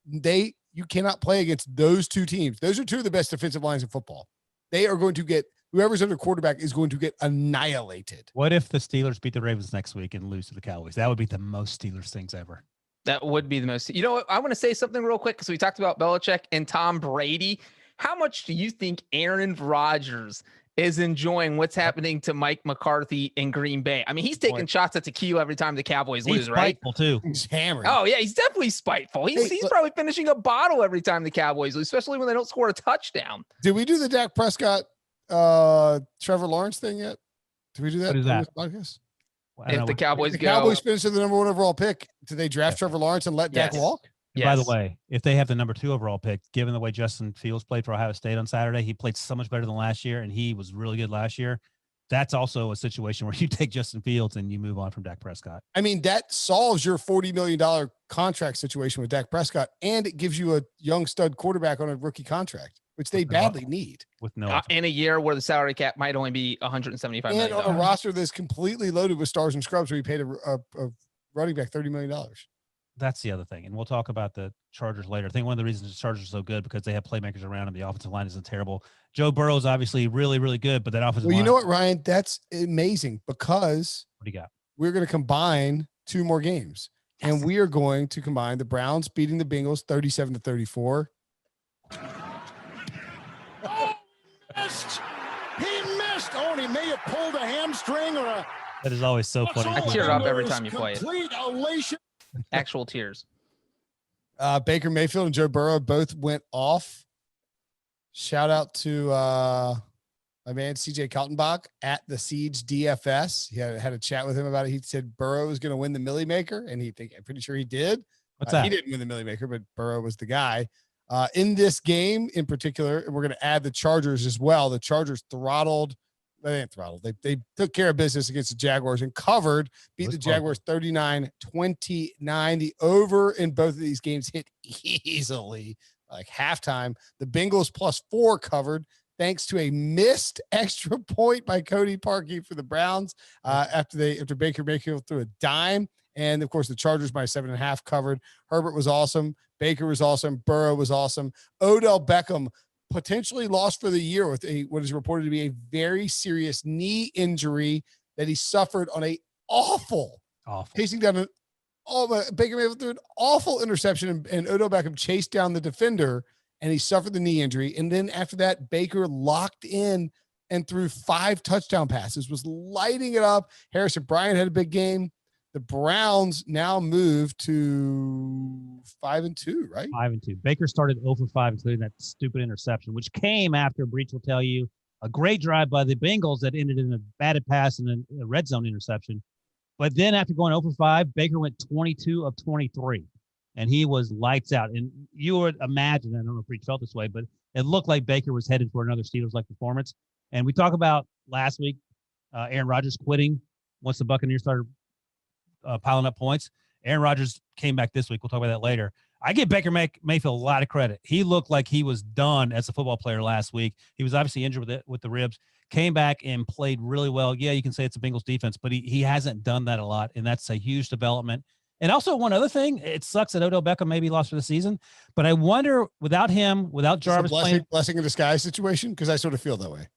You cannot play against those two teams. Those are two of the best defensive lines in football. They are going to get whoever's under quarterback is going to get annihilated. What if the Steelers beat the Ravens next week and lose to the Cowboys? That would be the most Steelers things ever. That would be the most. You know what? I want to say something real quick because we talked about Belichick and Tom Brady. How much do you think Aaron Rodgers is enjoying what's happening to Mike McCarthy in Green Bay? I mean, he's taking shots at tequila every time the Cowboys lose, right? Spiteful too. He's hammering. Oh yeah, he's definitely spiteful. He's probably finishing a bottle every time the Cowboys lose, especially when they don't score a touchdown. Did we do the Dak Prescott, Trevor Lawrence thing yet? Did we do that? What is that? Podcast? If the Cowboys go, Cowboys finish with the number 1 overall pick, do they draft Trevor Lawrence and let Dak walk? Yes. By the way, if they have the number 2 overall pick, given the way Justin Fields played for Ohio State on Saturday, he played so much better than last year, and he was really good last year. That's also a situation where you take Justin Fields and you move on from Dak Prescott. I mean, that solves your $40 million contract situation with Dak Prescott, and it gives you a young stud quarterback on a rookie contract, which they badly need. With no in a year where the salary cap might only be $175 million. And on a roster that's completely loaded with stars and scrubs, where you paid a running back $30 million. That's the other thing. And we'll talk about the Chargers later. I think one of the reasons the Chargers are so good because they have playmakers around them. The offensive line isn't terrible. Joe Burrow is obviously really, really good, but that offensive line. You know what, Ryan? That's amazing because what do you got? We're going to combine 2 more games. Yes. And we are going to combine the Browns beating the Bengals 37-34. He missed. Oh, and he may have pulled a hamstring or a. That is always so funny. I tear up every time you play it. Elation. Actual tears. Baker Mayfield and Joe Burrow both went off. Shout out to my man CJ Kaltenbach at the Siege DFS. He had a chat with him about it. He said Burrow was going to win the Millie Maker, and I'm pretty sure he did. What's that? He didn't win the Millie Maker, but Burrow was the guy. In this game in particular, and we're going to add the Chargers as well. The Chargers they took care of business against the Jaguars and covered, beat the Jaguars 39-29. The over in both of these games hit easily, like halftime. The Bengals +4 covered thanks to a missed extra point by Cody Parkey for the Browns after Baker Mayfield threw a dime. And of course, the Chargers by 7.5 covered. Herbert was awesome. Baker was awesome. Burrow was awesome. Odell Beckham potentially lost for the year with what is reported to be a very serious knee injury that he suffered on a awful chasing down Baker Mayfield threw an awful interception, and Odell Beckham chased down the defender, and he suffered the knee injury. And then after that, Baker locked in and threw 5 touchdown passes, was lighting it up. Harrison Bryant had a big game. The Browns now move to 5-2, right? 5-2. Baker started 0 for 5, including that stupid interception, which came after, Breach will tell you, a great drive by the Bengals that ended in a batted pass and a red zone interception. But then after going 0 for 5, Baker went 22 of 23, and he was lights out. And you would imagine, I don't know if Breach felt this way, but it looked like Baker was headed for another Steelers-like performance. And we talked about last week, Aaron Rodgers quitting once the Buccaneers started piling up points. Aaron Rodgers came back this week. We'll talk about that later. I give Baker Mayfield a lot of credit. He looked like he was done as a football player last week. He was obviously injured with the ribs, came back and played really well. Yeah, you can say it's a Bengals defense, but he hasn't done that a lot, and that's a huge development. And also one other thing, it sucks that Odell Beckham maybe lost for the season, but I wonder without him, without Jarvis playing. Blessing in disguise situation, because I sort of feel that way.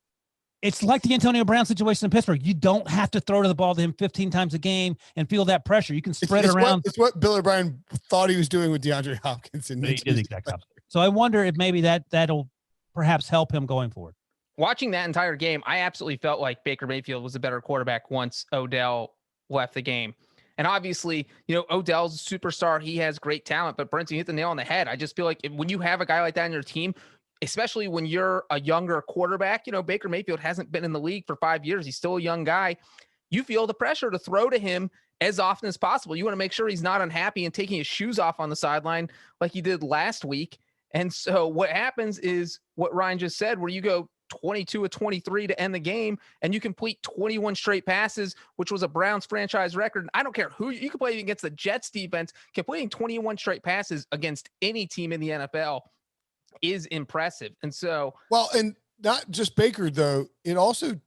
It's like the Antonio Brown situation in Pittsburgh. You don't have to throw the ball to him 15 times a game and feel that pressure. You can spread it around. It's what Bill O'Brien thought he was doing with DeAndre Hopkins. And he did the exact opposite. So I wonder if maybe that'll perhaps help him going forward. Watching that entire game, I absolutely felt like Baker Mayfield was a better quarterback once Odell left the game. And obviously, Odell's a superstar. He has great talent, but Brent, you hit the nail on the head. I just feel like when you have a guy like that on your team, especially when you're a younger quarterback, Baker Mayfield hasn't been in the league for 5 years. He's still a young guy. You feel the pressure to throw to him as often as possible. You want to make sure he's not unhappy and taking his shoes off on the sideline like he did last week. And so what happens is what Ryan just said, where you go 22 of 23 to end the game, and you complete 21 straight passes, which was a Browns franchise record. I don't care who you can play against the Jets defense, completing 21 straight passes against any team in the NFL is impressive. And so, well, and not just Baker though, it also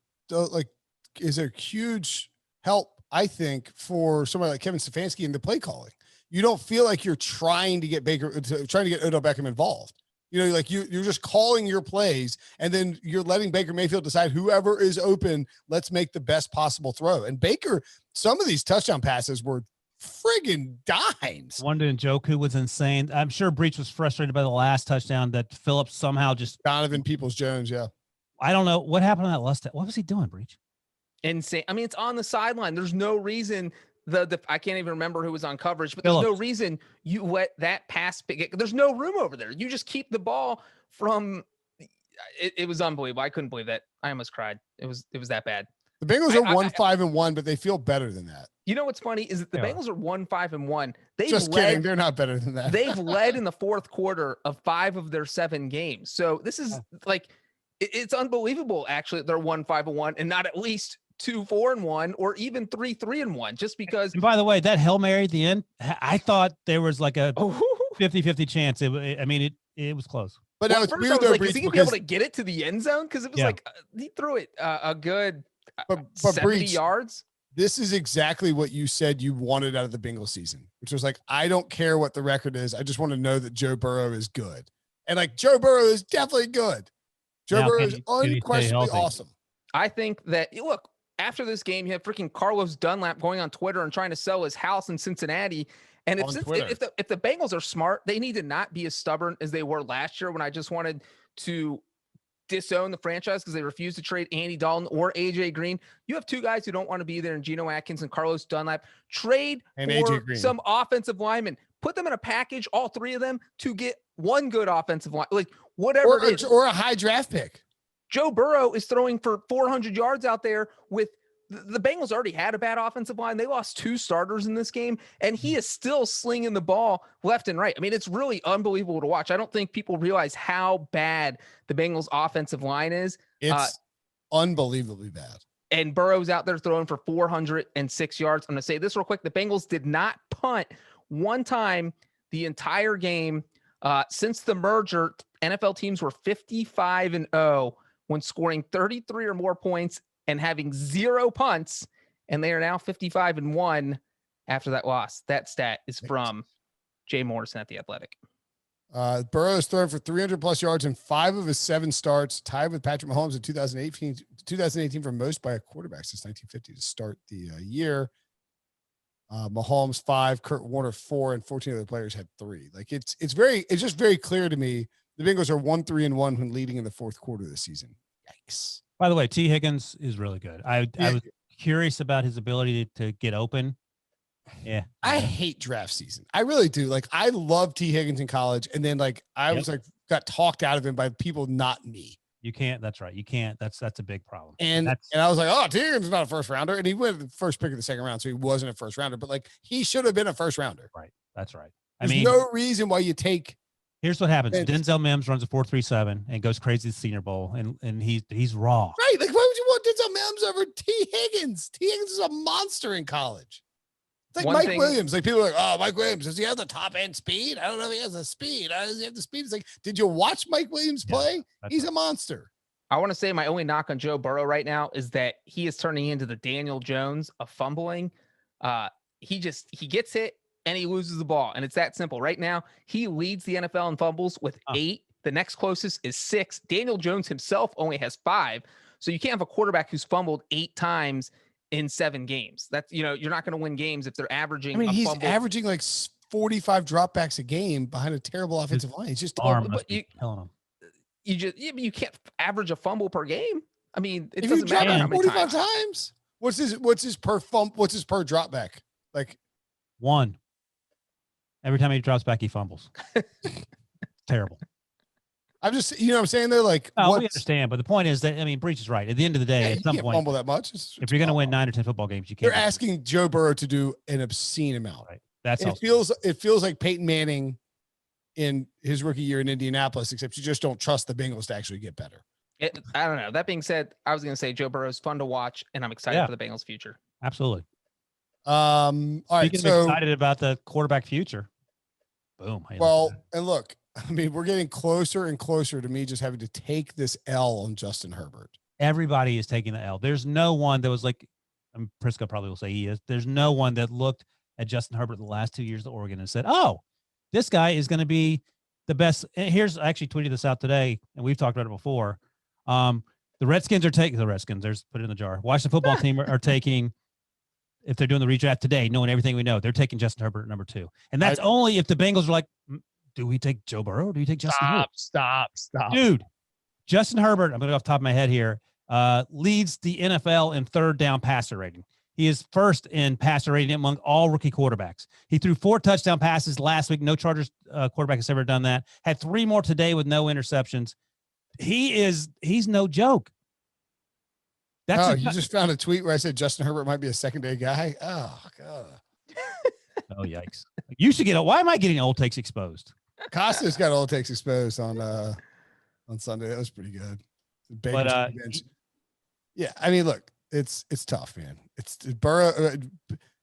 is a huge help, I think, for somebody like Kevin Stefanski in the play calling. You don't feel like you're trying to get Odell Beckham involved. You're just calling your plays, and then you're letting Baker Mayfield decide whoever is open, let's make the best possible throw. And Baker, some of these touchdown passes were friggin' dimes. One to Njoku was insane. I'm sure Breach was frustrated by the last touchdown that Phillips somehow just Donovan Peoples-Jones. Yeah. I don't know what happened on that last. What was he doing, Breach? Insane. I mean, it's on the sideline. There's no reason I can't even remember who was on coverage, but Phillips. There's no reason you let that pass pick. There's no room over there. You just keep the ball from it was unbelievable. I couldn't believe that. I almost cried. It was that bad. The Bengals are 1-5-1, but they feel better than that. You know what's funny is that the Bengals are 1-5-1. Kidding. They're not better than that. They've led in the fourth quarter of 5 of their 7 games. So this is it's unbelievable. Actually, they're 1-5-1 and not at least 2-4-1 or even 3-3-1, just because. And by the way, that Hail Mary at the end, I thought there was like a 50-50 chance. It was close. But now it's weird though, is he gonna be able to get it to the end zone? Because it was he threw it a good 70 Breach, yards. This is exactly what you said you wanted out of the Bengals season, which was I don't care what the record is. I just want to know that Joe Burrow is good. And Joe Burrow is definitely good. Joe Burrow is unquestionably awesome. I think that, look, after this game, you have freaking Carlos Dunlap going on Twitter and trying to sell his house in Cincinnati. And if the Bengals are smart, they need to not be as stubborn as they were last year when I just wanted to disown the franchise because they refused to trade Andy Dalton or AJ Green. You have 2 guys who don't want to be there in Geno Atkins and Carlos Dunlap. Trade for some offensive linemen. Put them in a package, all 3 of them, to get one good offensive line. Whatever it is. Or a high draft pick. Joe Burrow is throwing for 400 yards out there with the Bengals already had a bad offensive line. They lost 2 starters in this game, and he is still slinging the ball left and right. I mean, it's really unbelievable to watch. I don't think people realize how bad the Bengals offensive line is. It's unbelievably bad. And Burrow's out there throwing for 406 yards. I'm going to say this real quick. The Bengals did not punt one time the entire game. Since the merger, NFL teams were 55-0 when scoring 33 or more points and having 0 punts, and they are now 55-1 after that loss. That stat is from Jay Morrison at The Athletic. Burrow has thrown for 300-plus yards in 5 of his 7 starts, tied with Patrick Mahomes in 2018 for most by a quarterback since 1950 to start the year. Mahomes 5, Kurt Warner 4, and 14 other players had 3. It's just very clear to me the Bengals are 1-3-1 when leading in the fourth quarter of the season. Yikes. By the way, T. Higgins is really good. I was curious about his ability to get open. Yeah. I hate draft season. I really do. I love T. Higgins in college. And then got talked out of him by people, not me. You can't. That's right. You can't. That's a big problem. And I was like, oh, T. Higgins is not a first rounder. And he went the first pick of the second round. So he wasn't a first rounder, but he should have been a first rounder. Right. That's right. There's no reason why you take Here's what happens. And- Denzel Mims runs a 4.37 and goes crazy at the Senior Bowl, and he's raw. Right. Like, why would you want Denzel Mims over T. Higgins? T. Higgins is a monster in college. It's like Mike Williams. Like, people are like, oh, Mike Williams, does he have the top end speed? I don't know if he has the speed. Does he have the speed? It's like, did you watch Mike Williams play? He's a monster. I want to say my only knock on Joe Burrow right now is that he is turning into the Daniel Jones of fumbling. He gets hit and he loses the ball. And it's that simple. Right now, he leads the NFL in fumbles with 8. The next closest is 6. Daniel Jones himself only has 5. So you can't have a quarterback who's fumbled 8 times in 7 games. That's, you're not going to win games if they're averaging. I mean, he's averaging like 45 dropbacks a game behind a terrible offensive line. He's just killing him. You can't average a fumble per game. I mean, it if doesn't you drop matter how many 45 times. What's his per dropback? Like 1. Every time he drops back, he fumbles. Terrible. I'm just, what I'm saying? They're like, we understand, but the point is that, I mean, Breach is right. At the end of the day, at some point, fumble that much. If you're going to win 9 or 10 football games, you can't. They're asking Joe Burrow to do an obscene amount. Right. It feels like Peyton Manning in his rookie year in Indianapolis, except you just don't trust the Bengals to actually get better. I don't know. That being said, I was going to say Joe Burrow is fun to watch, and I'm excited for the Bengals' future. Absolutely. All right. Speaking of excited about the quarterback future. Boom. Well, and look, I mean, we're getting closer and closer to me just having to take this L on Justin Herbert. Everybody is taking the L. There's no one that was like, Prisco probably will say he is. There's no one that looked at Justin Herbert the last 2 years at Oregon and said, oh, this guy is going to be the best. And I actually tweeted this out today, and we've talked about it before. The Redskins are taking there's put it in the jar. Washington football team are taking, if they're doing the redraft today, knowing everything we know, they're taking Justin Herbert at number 2. And that's only if the Bengals are like, do we take Joe Burrow? Do we take Justin Herbert? Stop. Dude, Justin Herbert, I'm going to go off the top of my head here, leads the NFL in third down passer rating. He is first in passer rating among all rookie quarterbacks. He threw 4 touchdown passes last week. No Chargers quarterback has ever done that. Had 3 more today with no interceptions. He's no joke. You just found a tweet where I said Justin Herbert might be a second-day guy. Oh, God. Oh, yikes. You should why am I getting old takes exposed? Costa's got old takes exposed on Sunday. That was pretty good. Yeah, I mean, look, it's tough, man. It's Burrow.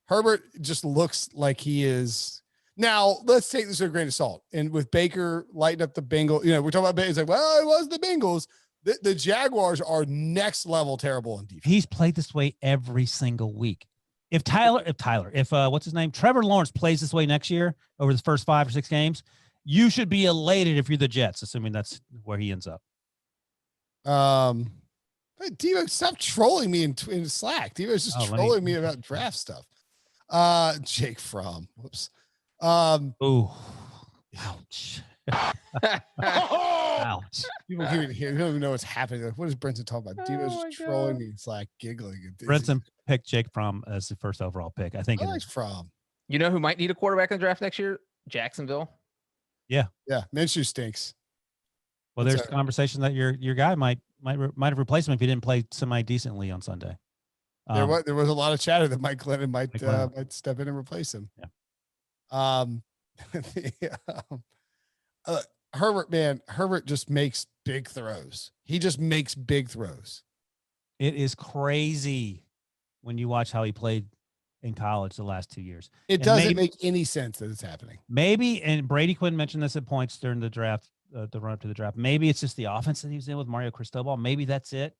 Herbert just looks like he is. Now, let's take this with a grain of salt. And with Baker lighting up the Bengals, we're talking about Baker. It's like, well, it was the Bengals. The Jaguars are next level terrible in defense. He's played this way every single week. If what's his name? Trevor Lawrence plays this way next year over the first 5 or 6 games, you should be elated if you're the Jets, assuming that's where he ends up. Devo, stop trolling me in Slack. Devo's just trolling me about draft stuff. Jake Fromm. Whoops. Ouch. Ouch. People can't even hear. You don't even know what's happening. Like, what is Brenton talking about? Devo's just trolling me in Slack, giggling. Brenton picked Jake Fromm as the first overall pick. I think. I like Fromm. You know who might need a quarterback in the draft next year? Jacksonville. Yeah. Minshew stinks. Well, there's conversation that your guy might have replaced him if he didn't play semi decently on Sunday. There was a lot of chatter that Mike Glennon might step in and replace him. Yeah. Herbert just makes big throws. He just makes big throws. It is crazy when you watch how he played in college the last 2 years. It doesn't make any sense that it's happening. Maybe, and Brady Quinn mentioned this at points during the draft, the run up to the draft. Maybe it's just the offense that he was in with Mario Cristobal. Maybe that's it.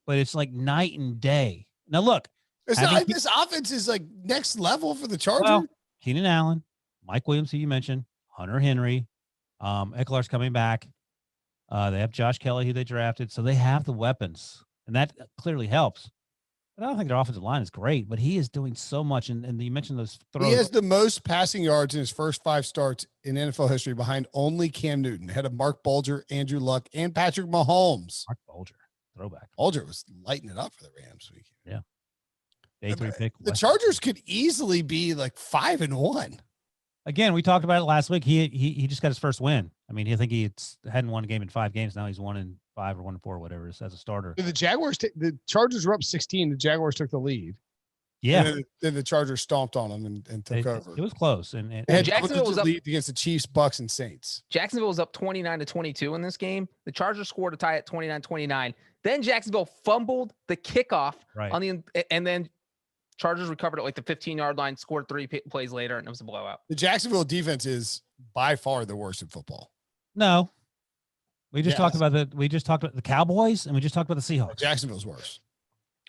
But it's like night and day. Now look, it's not like this offense is like next level for the Chargers. Well, Keenan Allen, Mike Williams, who you mentioned, Hunter Henry, Eckler's coming back. They have Josh Kelly, who they drafted, so they have the weapons, and that clearly helps. But I don't think their offensive line is great, but he is doing so much. And you mentioned those throws. He has the most passing yards in his first 5 starts in NFL history, behind only Cam Newton, ahead of Mark Bulger, Andrew Luck, and Patrick Mahomes. Mark Bulger, throwback. Bulger was lighting it up for the Rams week. Yeah. Day 3 pick. The Chargers could easily be like 5-1. Again, we talked about it last week. He just got his first win. I mean, I think he hadn't won a game in 5 games. Now he's 1-5 or 1-4, whatever it is, as a starter. The Chargers were up 16. The Jaguars took the lead. Yeah. And then the Chargers stomped on them and took over. It was close. And They had Jacksonville was up lead against the Chiefs, Bucs, and Saints. Jacksonville was up 29-22 in this game. The Chargers scored a tie at 29-29. Then Jacksonville fumbled the kickoff and then Chargers recovered at like the 15-yard line, scored 3 plays later, and it was a blowout. The Jacksonville defense is by far the worst in football. No. We just talked about the Cowboys, and we just talked about the Seahawks. Jacksonville's worse.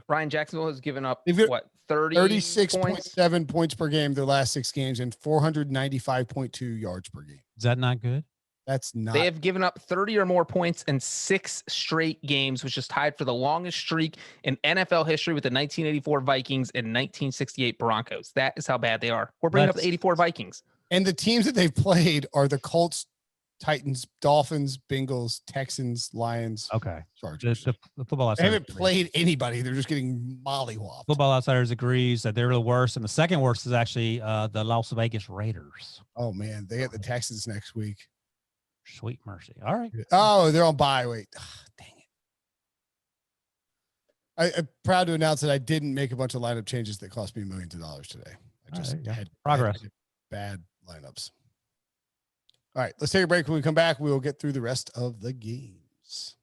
Ryan, Jacksonville has given up, 36.7 points per game their last 6 games and 495.2 yards per game. Is that not good? That's not. They have given up 30 or more points in 6 straight games, which is tied for the longest streak in NFL history with the 1984 Vikings and 1968 Broncos. That is how bad they are. We're bringing up the 84 Vikings. And the teams that they've played are the Colts, Titans, Dolphins, Bengals, Texans, Lions. Okay. Chargers. The Football Outsiders. They haven't played anybody. They're just getting mollywopped. Football Outsiders agrees that they're the worst. And the second worst is actually the Las Vegas Raiders. Oh, man. They get the Texans next week. Sweet mercy. All right. Oh, they're on bye. Wait. Oh, dang it. I'm proud to announce that I didn't make a bunch of lineup changes that cost me millions of dollars today. I just had progress. Bad lineups. All right, let's take a break. When we come back, we will get through the rest of the games.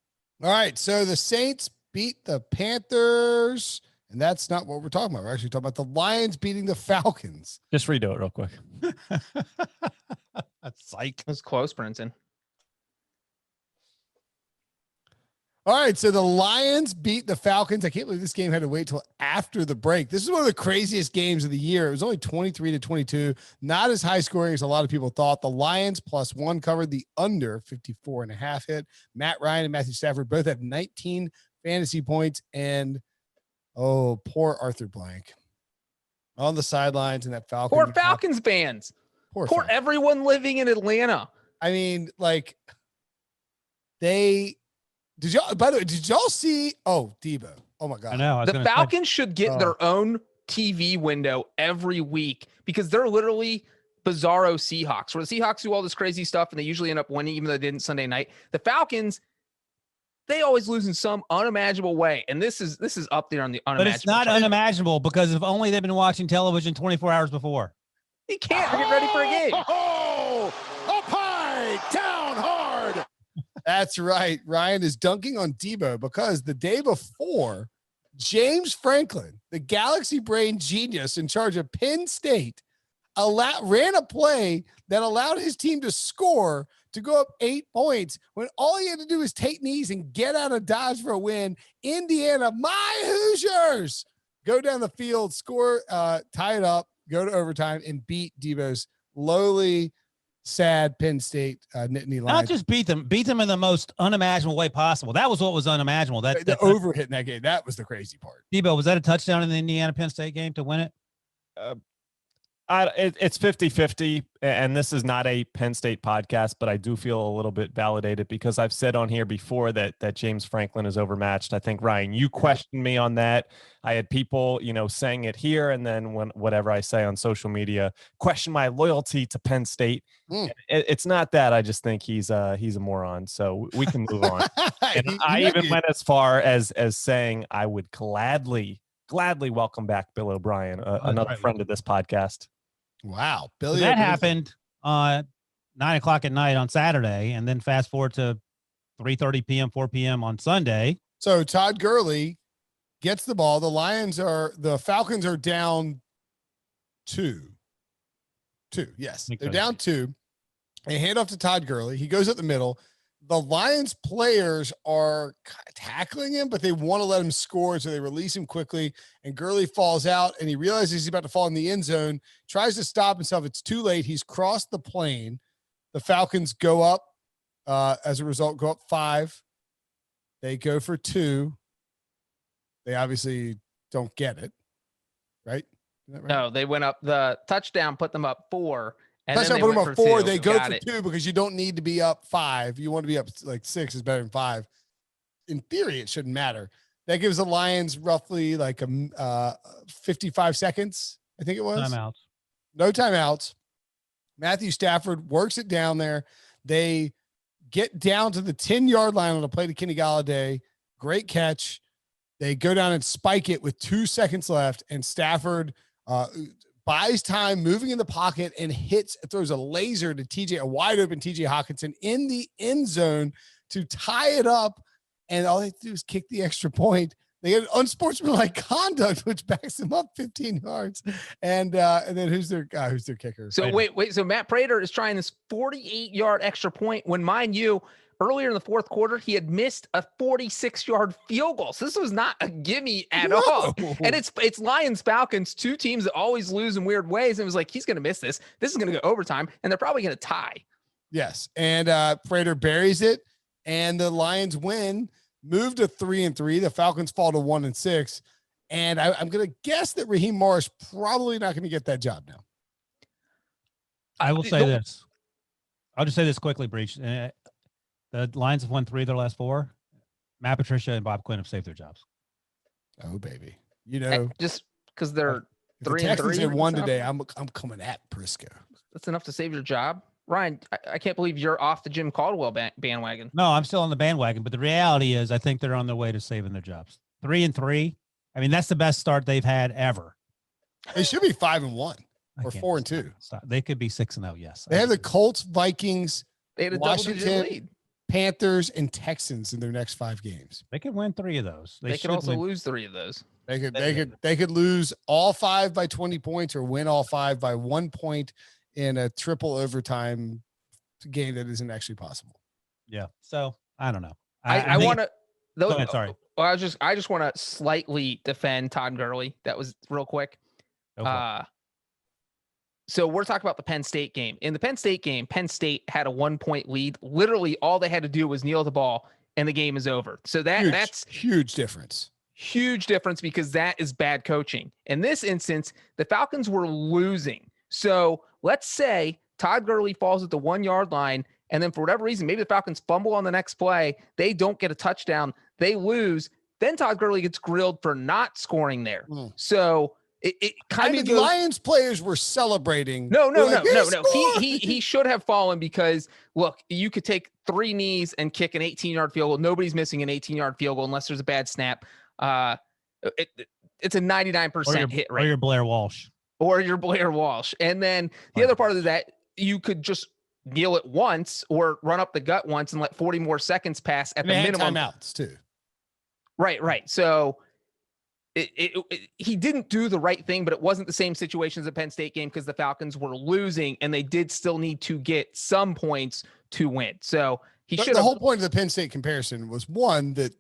All right, so the Saints beat the Panthers, and that's not what we're talking about. We're actually talking about the Lions beating the Falcons. Just redo it real quick. Psych. It was close, Brinson. All right, so the Lions beat the Falcons. I can't believe this game had to wait till after the break. This is one of the craziest games of the year. It was only 23-22, not as high scoring as a lot of people thought. The Lions +1 covered the under 54.5 hit. Matt Ryan and Matthew Stafford both have 19 fantasy points, and poor Arthur Blank on the sidelines in that Falcons. Poor Falcons fans. Poor everyone living in Atlanta. I mean, like Did y'all see? Oh, Debo. Oh my God. I know. The Falcons should get their own TV window every week because they're literally bizarro Seahawks, where the Seahawks do all this crazy stuff and they usually end up winning, even though they didn't Sunday night. The Falcons, they always lose in some unimaginable way. And this is up there on the unimaginable. But it's not unimaginable because if only they've been watching television 24 hours before. You can't get ready for a game. Up high, down hard. That's right. Ryan is dunking on Debo because the day before, James Franklin, the galaxy brain genius in charge of Penn State, ran a play that allowed his team to score to go up 8 points when all he had to do was take knees and get out of Dodge for a win. Indiana, my Hoosiers, go down the field, score, tie it up, go to overtime, and beat Debo's lowly, sad Penn State Nittany Lions. Not just beat them in the most unimaginable way possible. That was what was unimaginable. The overhit in that game, that was the crazy part. Debo, was that a touchdown in the Indiana Penn State game to win it? It's 50-50, and this is not a Penn State podcast, but I do feel a little bit validated because I've said on here before that James Franklin is overmatched. I think, Ryan, you questioned me on that. I had people, saying it here, and then whatever I say on social media, question my loyalty to Penn State. It's not that. I just think he's a moron, so we can move on. And I even went as far as saying I would gladly welcome back Bill O'Brien, another friend of this podcast. Wow. Billy. So that happened 9 o'clock at night on Saturday, and then fast forward to 3:30 p.m., 4 p.m. on Sunday. So Todd Gurley gets the ball. The Falcons are down 2. Yes. They're down 2. They hand off to Todd Gurley. He goes up the middle. The Lions players are tackling him, but they want to let him score, so they release him quickly, and Gurley falls out, and he realizes he's about to fall in the end zone, tries to stop himself. It's too late. He's crossed the plane. The Falcons go up, as a result, go up 5. They go for 2. They obviously don't get it, right? Is that right? No, they went up. The touchdown put them up 4. And touchdown put them up 4. They go for 2 because you don't need to be up 5. You want to be up like 6 is better than 5. In theory, it shouldn't matter. That gives the Lions roughly like 55 seconds, I think it was. Timeouts. No timeouts. Matthew Stafford works it down there. They get down to the 10-yard line on a play to Kenny Galladay. Great catch. They go down and spike it with 2 seconds left, and Stafford buys time, moving in the pocket, and throws a laser to a wide open TJ Hawkinson in the end zone to tie it up. And all they have to do is kick the extra point. They get unsportsmanlike conduct, which backs them up 15 yards. And then who's their kicker? So wait. So Matt Prater is trying this 48-yard extra point when, mind you, earlier in the fourth quarter, he had missed a 46-yard field goal. So this was not a gimme at all. And it's Lions-Falcons, 2 teams that always lose in weird ways. And it was like, he's going to miss this. This is going to go overtime, and they're probably going to tie. Yes. And Prater buries it, and the Lions win, move to 3-3. The Falcons fall to 1-6. And I'm going to guess that Raheem Morris probably not going to get that job now. I will say this. I'll just say this quickly, Breach. The Lions have won 3 of their last 4. Matt Patricia and Bob Quinn have saved their jobs. Oh, baby. You know, just because they're 3-3. The Texans had won today. I'm coming at Prisco. That's enough to save your job. Ryan, I can't believe you're off the Jim Caldwell bandwagon. No, I'm still on the bandwagon, but the reality is I think they're on their way to saving their jobs. 3-3. I mean, that's the best start they've had ever. They should be 5-1 or 4-2. They could be 6-0. Yes. They have the Colts, Vikings, they had a Washington, lead. Panthers, and Texans in their next 5 games. They could win 3 of those. They could also lose 3 of those. They could lose all 5 by 20 points or win all 5 by 1 point in a triple overtime game that isn't actually possible. Yeah. So I don't know. I want to. Go ahead, sorry. Well, I just want to slightly defend Todd Gurley. That was real quick. So we're talking about the Penn State game. In the Penn State game, Penn State had a 1-point lead. Literally, all they had to do was kneel the ball, and the game is over. So that's huge difference. Huge difference, because that is bad coaching. In this instance, the Falcons were losing. So let's say Todd Gurley falls at the 1-yard line, and then for whatever reason, maybe the Falcons fumble on the next play. They don't get a touchdown. They lose. Then Todd Gurley gets grilled for not scoring there. So it kind of goes, Lions players were celebrating. No. He should have fallen, because look, you could take 3 knees and kick an 18-yard field goal. Nobody's missing an 18-yard field goal unless there's a bad snap. It's a 99% hit rate. Or your Blair Walsh. And then the other part of that, you could just kneel it once or run up the gut once and let 40 more seconds pass at the minimum. Timeouts too. Right. So he didn't do the right thing, but it wasn't the same situation as the Penn State game, because the Falcons were losing and they did still need to get some points to win. So the whole point of the Penn State comparison was one that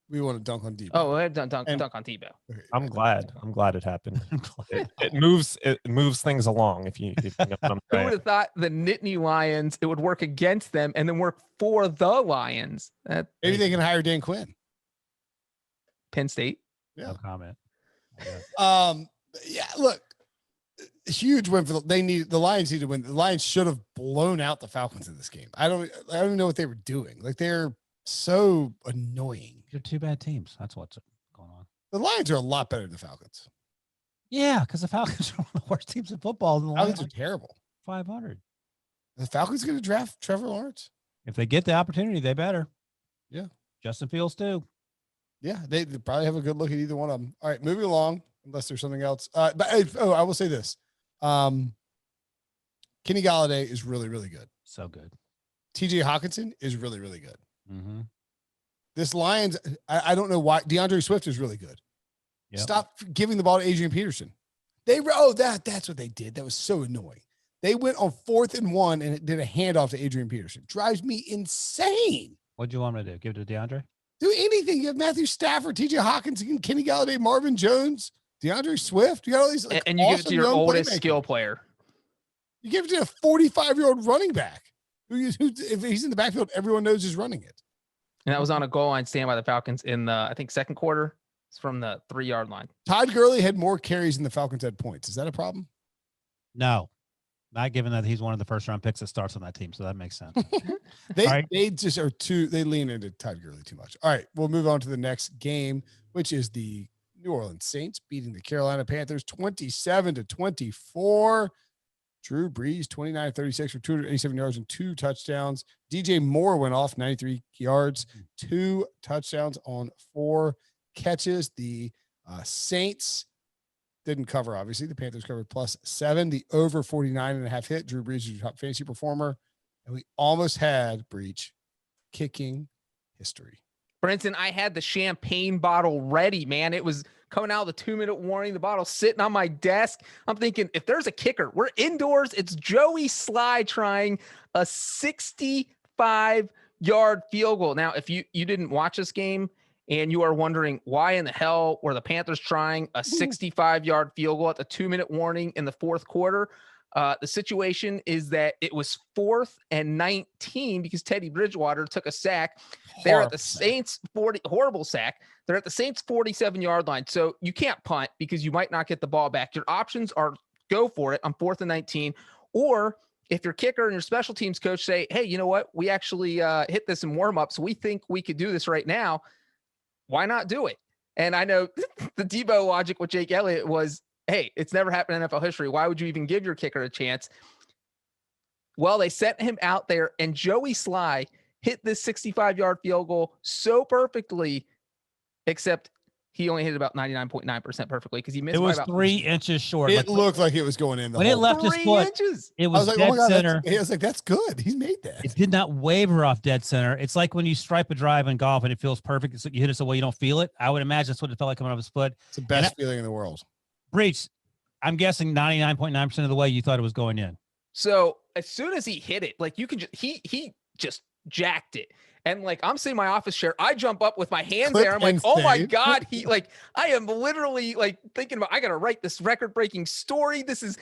we want to dunk on Debo. Oh, I dunk on Debo. I'm glad it happened. It moves things along. If you know what I'm Who saying. would have thought the Nittany Lions, it would work against them and then work for the Lions? Maybe they can hire Dan Quinn. Penn State. Yeah. No comment. Yeah. Look, huge win for the Lions need to win. The Lions should have blown out the Falcons in this game. I don't even know what they were doing. Like, they're so annoying. They're 2 bad teams. That's what's going on. The Lions are a lot better than the Falcons. Yeah, because the Falcons are one of the worst teams in football. The Falcons are terrible. 500. The Falcons going to draft Trevor Lawrence? If they get the opportunity, they better. Yeah. Justin Fields too. Yeah, they probably have a good look at either one of them. All right, moving along, unless there's something else. I will say this. Kenny Galladay is really, really good. So good. TJ Hawkinson is really, really good. Mm-hmm. This Lions, I don't know why. DeAndre Swift is really good. Yep. Stop giving the ball to Adrian Peterson. That's what they did. That was so annoying. They went on 4th and 1 and it did a handoff to Adrian Peterson. Drives me insane. What'd you want me to do? Give it to DeAndre? Do anything. You have Matthew Stafford, TJ Hawkinson, Kenny Galladay, Marvin Jones, DeAndre Swift. You got all these, and you give it to your oldest skill player. You give it to a 45-year-old running back who, if he's in the backfield, everyone knows he's running it. And that was on a goal line stand by the Falcons in the, I think, second quarter. It's from the 3-yard line. Todd Gurley had more carries than the Falcons had points. Is that a problem? No, not given that he's one of the first-round picks that starts on that team, so that makes sense. They just are they lean into Todd Gurley too much. All right, we'll move on to the next game, which is the New Orleans Saints beating the Carolina Panthers 27-24. Drew Brees 29-36 for 287 yards and 2 touchdowns. DJ Moore went off 93 yards, 2 touchdowns on 4 catches. The Saints didn't cover, obviously. The Panthers covered +7. The over 49.5 hit. Drew Brees is your top fantasy performer. And we almost had, Breach, kicking history. Brenton, I had the champagne bottle ready, man. It was coming out of the 2-minute warning. The bottle sitting on my desk. I'm thinking, if there's a kicker, we're indoors. It's Joey Sly trying a 65-yard field goal. Now, if you didn't watch this game and you are wondering why in the hell were the Panthers trying a 65-yard field goal at the 2-minute warning in the fourth quarter, the situation is that it was 4th and 19 because Teddy Bridgewater took a sack. They're at the Saints horrible sack. They're at the Saints 47-yard line. So you can't punt because you might not get the ball back. Your options are go for it on 4th and 19. Or if your kicker and your special teams coach say, hey, you know what? We actually hit this in warm-up, so we think we could do this right now. Why not do it? And I know the Debo logic with Jake Elliott was, hey, it's never happened in NFL history. Why would you even give your kicker a chance? Well, they sent him out there, and Joey Sly hit this 65-yard field goal so perfectly, except he only hit about 99.9% perfectly because he missed. It was by about 3 inches short. It looked like it was going in. When it left his 3 foot, inches. it was like, dead oh my God, center. I was like, that's good. He made that. It did not waver off dead center. It's like when you stripe a drive in golf and it feels perfect. It's like you hit it so well you don't feel it. I would imagine that's what it felt like coming off his foot. It's the best feeling in the world. Breach, I'm guessing 99.9% of the way you thought it was going in. So as soon as he hit it, like you could just, he just jacked it. And like, I'm sitting in my office chair. I jump up with my hands there. I'm like, oh my God. I am literally like thinking about, I got to write this record breaking story. This is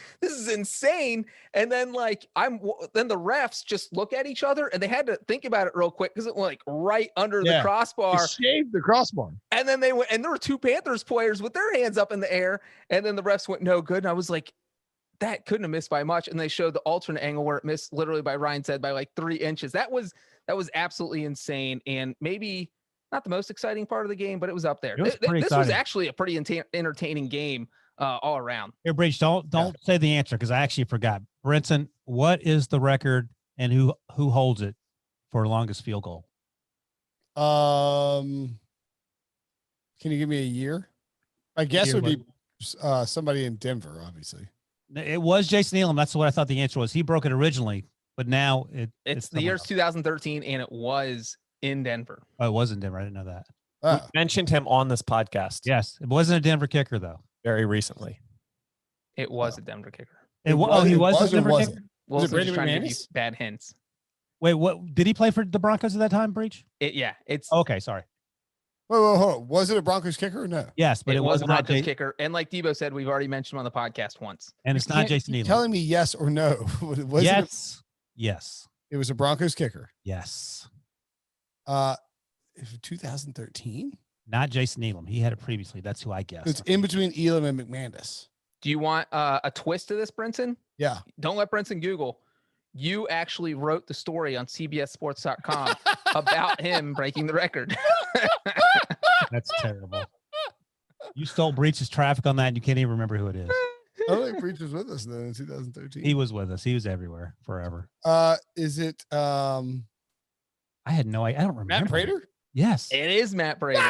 insane. And then then the refs just look at each other and they had to think about it real quick. Cause it went like right under the crossbar. Shaved the crossbar. And then they went, and there were 2 Panthers players with their hands up in the air. And then the refs went, no good. And I was like, that couldn't have missed by much. And they showed the alternate angle where it missed literally by Ryan said by like 3 inches. That was absolutely insane. And maybe not the most exciting part of the game, but it was up there. This was actually a pretty entertaining game all around. Here, Breach, don't say the answer because I actually forgot. Brenton, what is the record and who holds it for longest field goal? Can you give me a year? I guess it would be somebody in Denver, obviously. It was Jason Elam. That's what I thought the answer was. He broke it originally, but now it's the year's 2013, and it was in Denver. Oh, it was in Denver. I didn't know that. We mentioned him on this podcast. Yes, it wasn't a Denver kicker though. Very recently. It was a Denver kicker. He was a Denver kicker. Well, Was it Brady trying to give you McManus? bad hints. Wait, what did he play for the Broncos at that time, Breach? It's Okay, sorry. Wait, hold on. Was it a Broncos kicker or no? Yes, but it was a not Broncos kicker. And like Debo said, we've already mentioned him on the podcast once. And it's not Jason Elam. Telling me yes or no. Yes. It was a Broncos kicker. Yes. 2013? Not Jason Elam. He had it previously. That's who I guessed. It's in between Elam and McManus. Do you want a twist to this, Brinson? Yeah. Don't let Brinson Google. You actually wrote the story on CBSSports.com about him breaking the record. That's terrible. You stole Breach's traffic on that, and you can't even remember who it is. I don't think Breach was with us then in 2013. He was with us. He was everywhere forever. Is it I had no idea. I don't remember. Matt Prater? Yes. It is Matt Brady.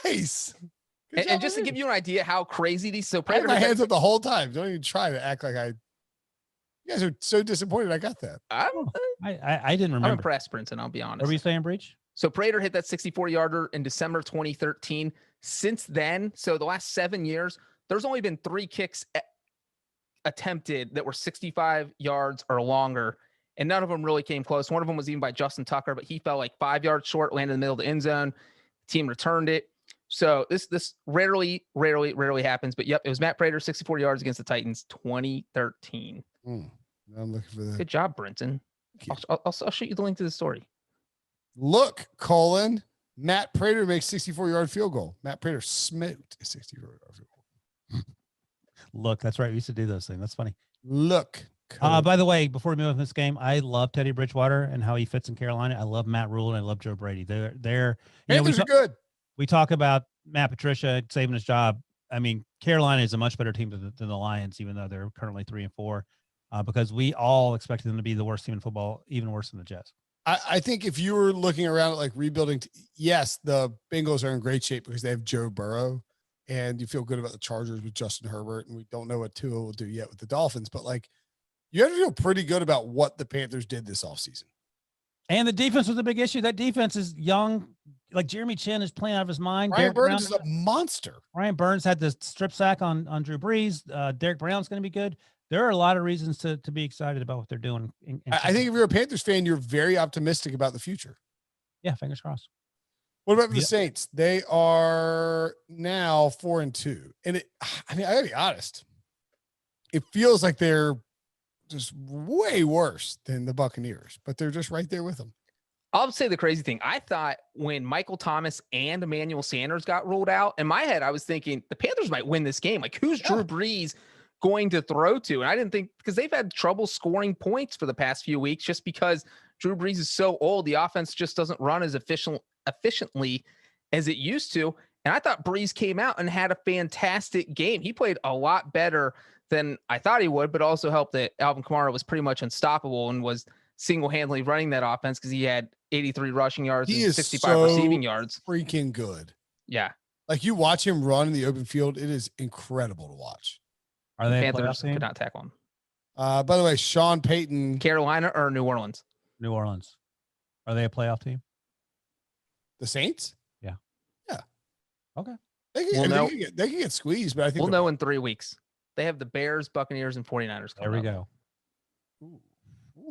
Nice. And just to give you an idea how crazy these, so I had Prater my hands up the whole time. Don't even try to act like you guys are so disappointed I got that. I didn't remember. I'm impressed, Brinson. I'll be honest. What were you saying, Breach? So Prater hit that 64-yarder in December 2013. Since then, so the last 7 years, there's only been 3 kicks attempted that were 65 yards or longer, and none of them really came close. One of them was even by Justin Tucker, but he fell like 5 yards short, landed in the middle of the end zone. Team returned it. So this rarely happens. But yep, it was Matt Prater, 64 yards against the Titans, 2013. I'm looking for that. Good job, Brinson. I'll shoot you the link to the story. Look, Matt Prater makes 64-yard field goal. Matt Prater smoked a 64-yard field goal. Look, that's right. We used to do those things. That's funny. Look. By the way, before we move on this game, I love Teddy Bridgewater and how he fits in Carolina. I love Matt Rule and I love Joe Brady. They're Panthers are good. We talk about Matt Patricia saving his job. I mean, Carolina is a much better team than the Lions, even though they're currently 3-4, because we all expected them to be the worst team in football, even worse than the Jets. I think if you were looking around at like rebuilding, yes, the Bengals are in great shape because they have Joe Burrow, and you feel good about the Chargers with Justin Herbert, and we don't know what Tua will do yet with the Dolphins, but like you have to feel pretty good about what the Panthers did this offseason. And the defense was a big issue. That defense is young. Like Jeremy Chin is playing out of his mind. Ryan Burns is a monster. Ryan Burns had the strip sack on Drew Brees. Derek Brown's going to be good. There are a lot of reasons to be excited about what they're doing. I think if you're a Panthers fan, you're very optimistic about the future. Yeah, fingers crossed. What about the Saints? They are now 4-2. And I gotta be honest. It feels like they're just way worse than the Buccaneers, but they're just right there with them. I'll say the crazy thing. I thought when Michael Thomas and Emmanuel Sanders got ruled out, in my head, I was thinking the Panthers might win this game. Like, who's Drew Brees going to throw to? And I didn't think, because they've had trouble scoring points for the past few weeks just because Drew Brees is so old. The offense just doesn't run as efficiently as it used to. And I thought Brees came out and had a fantastic game. He played a lot better than I thought he would, but also helped that Alvin Kamara was pretty much unstoppable and was single-handedly running that offense because he had 83 rushing yards and 65 receiving yards. Freaking good. Yeah. Like you watch him run in the open field, it is incredible to watch. Are they Panthers could not tackle him? By the way, Sean Payton. Carolina or New Orleans? New Orleans. Are they a playoff team? The Saints? Yeah. Yeah. Okay. They can get squeezed, but I think we'll know in 3 weeks. They have the Bears, Buccaneers, and 49ers. There we go. Ooh.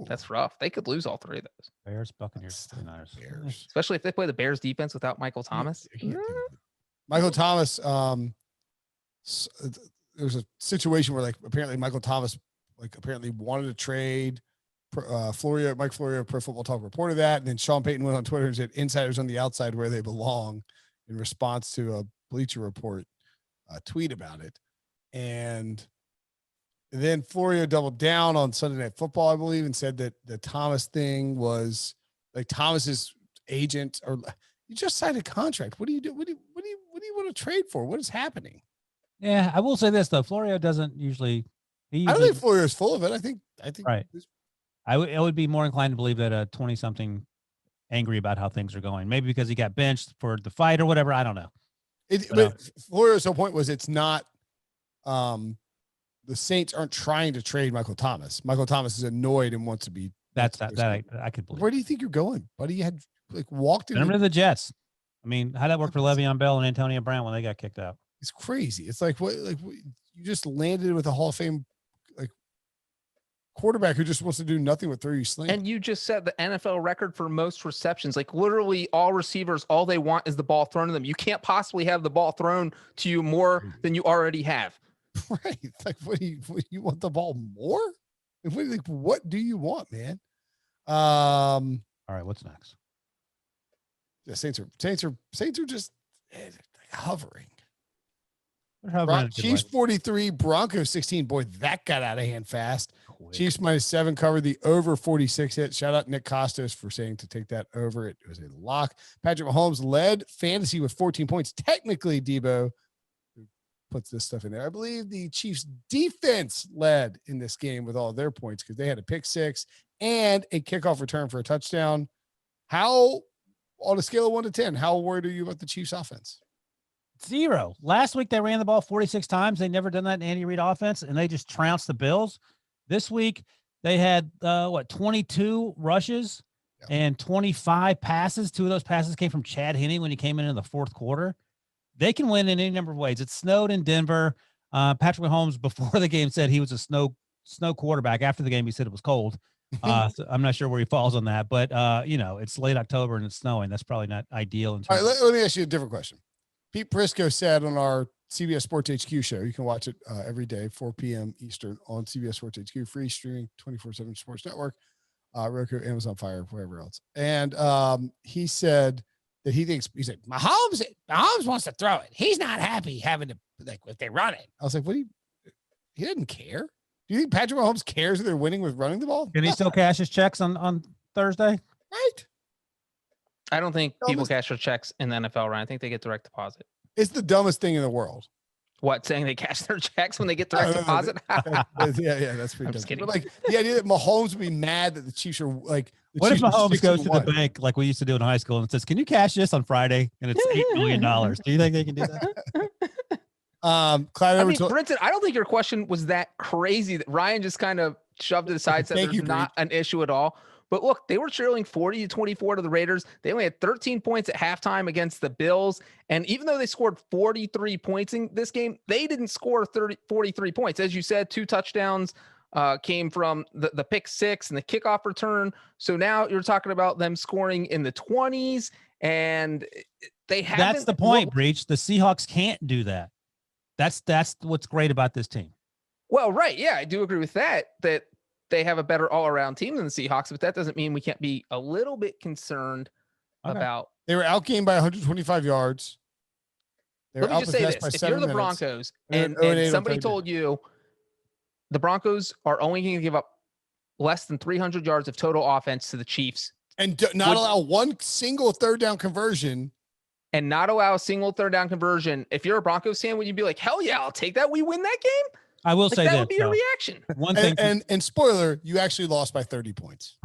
That's rough. They could lose all three of those. Bears, Buccaneers, 49ers. Bears. Especially if they play the Bears defense without Michael Thomas. Michael Thomas, there's a situation where like apparently Michael Thomas apparently wanted to trade. Mike Florio, Pro Football Talk reported that, and then Sean Payton went on Twitter and said insiders on the outside where they belong in response to a Bleacher Report tweet about it. And then Florio doubled down on Sunday Night Football, I believe, and said that the Thomas thing was like Thomas's agent, or you just signed a contract. What do you do? What do you want to trade for? What is happening? Yeah, I will say this though. Florio doesn't usually. I don't think Florio is full of it. I think right. I would be more inclined to believe that a 20-something angry about how things are going. Maybe because he got benched for the fight or whatever. I don't know. But Florio's whole point was it's not. The Saints aren't trying to trade Michael Thomas. Michael Thomas is annoyed and wants to be. That I could believe. Where do you think you're going, buddy? You had walked in. Remember the Jets? I mean, how'd that work for Le'Veon Bell and Antonio Brown when they got kicked out? It's crazy. It's like you just landed with a Hall of Fame quarterback who just wants to do nothing but throw you sling. And you just set the NFL record for most receptions. Like literally all receivers, all they want is the ball thrown to them. You can't possibly have the ball thrown to you more than you already have. Right. Like, what do you want the ball more? What do you want, man? All right. What's next? The Saints are just hovering. Chiefs 43, Broncos 16. Boy, that got out of hand fast. Quick. Chiefs -7 covered the over 46 hit. Shout out Nick Costos for saying to take that over. It was a lock. Patrick Mahomes led fantasy with 14 points. Technically, Debo puts this stuff in there. I believe the Chiefs defense led in this game with all of their points because they had a pick six and a kickoff return for a touchdown. How, on a scale of 1 to 10, how worried are you about the Chiefs offense? 0. Last week they ran the ball 46 times. They never done that in Andy Reid offense, and they just trounced the Bills. This week they had 22 rushes and 25 passes. 2 of those passes came from Chad Henne when he came in the fourth quarter. They can win in any number of ways. It snowed in Denver. Patrick Mahomes before the game said he was a snow quarterback. After the game, he said it was cold. So I'm not sure where he falls on that, but it's late October and it's snowing. That's probably not ideal. All right, let me ask you a different question. Pete Prisco said on our CBS Sports HQ show, you can watch it every day, 4 p.m. Eastern on CBS Sports HQ, free streaming 24/7 Sports Network, Roku, Amazon Fire, wherever else. And he said that he said Mahomes wants to throw it. He's not happy having to if they run it. I was like, he doesn't care. Do you think Patrick Mahomes cares if they're winning with running the ball? Can he still cash his checks on Thursday? Right. I don't think people cash their checks in the NFL, Ryan. I think they get direct deposit. It's the dumbest thing in the world. What, saying they cash their checks when they get direct deposit? Yeah, that's pretty dumb. kidding. But like the idea that Mahomes would be mad that the Chiefs are like. What if Mahomes goes to the bank like we used to do in high school and says, "Can you cash this on Friday?" And it's $8 million. Do you think they can do that? Clyde, Brinson, I don't think your question was that crazy. That Ryan just kind of shoved it aside, said there's not an issue at all. But look, they were trailing 40-24 to the Raiders. They only had 13 points at halftime against the Bills. And even though they scored 43 points in this game, they didn't score 43 points. As you said, 2 touchdowns came from the pick 6 and the kickoff return. So now you're talking about them scoring in the 20s, and they haven't. That's the point, Breach. The Seahawks can't do that. That's what's great about this team. Well, right. Yeah, I do agree with that they have a better all-around team than the Seahawks, but that doesn't mean we can't be a little bit concerned about. They were outgained by 125 yards. Let me just say this. If you're the Broncos and somebody told you the Broncos are only going to give up less than 300 yards of total offense to the Chiefs and not allow one single third down conversion. And not allow a single third down conversion. If you're a Broncos fan, would you be like, hell yeah, I'll take that. We win that game. I will say that would be your reaction. One thing, and spoiler, you actually lost by 30 points.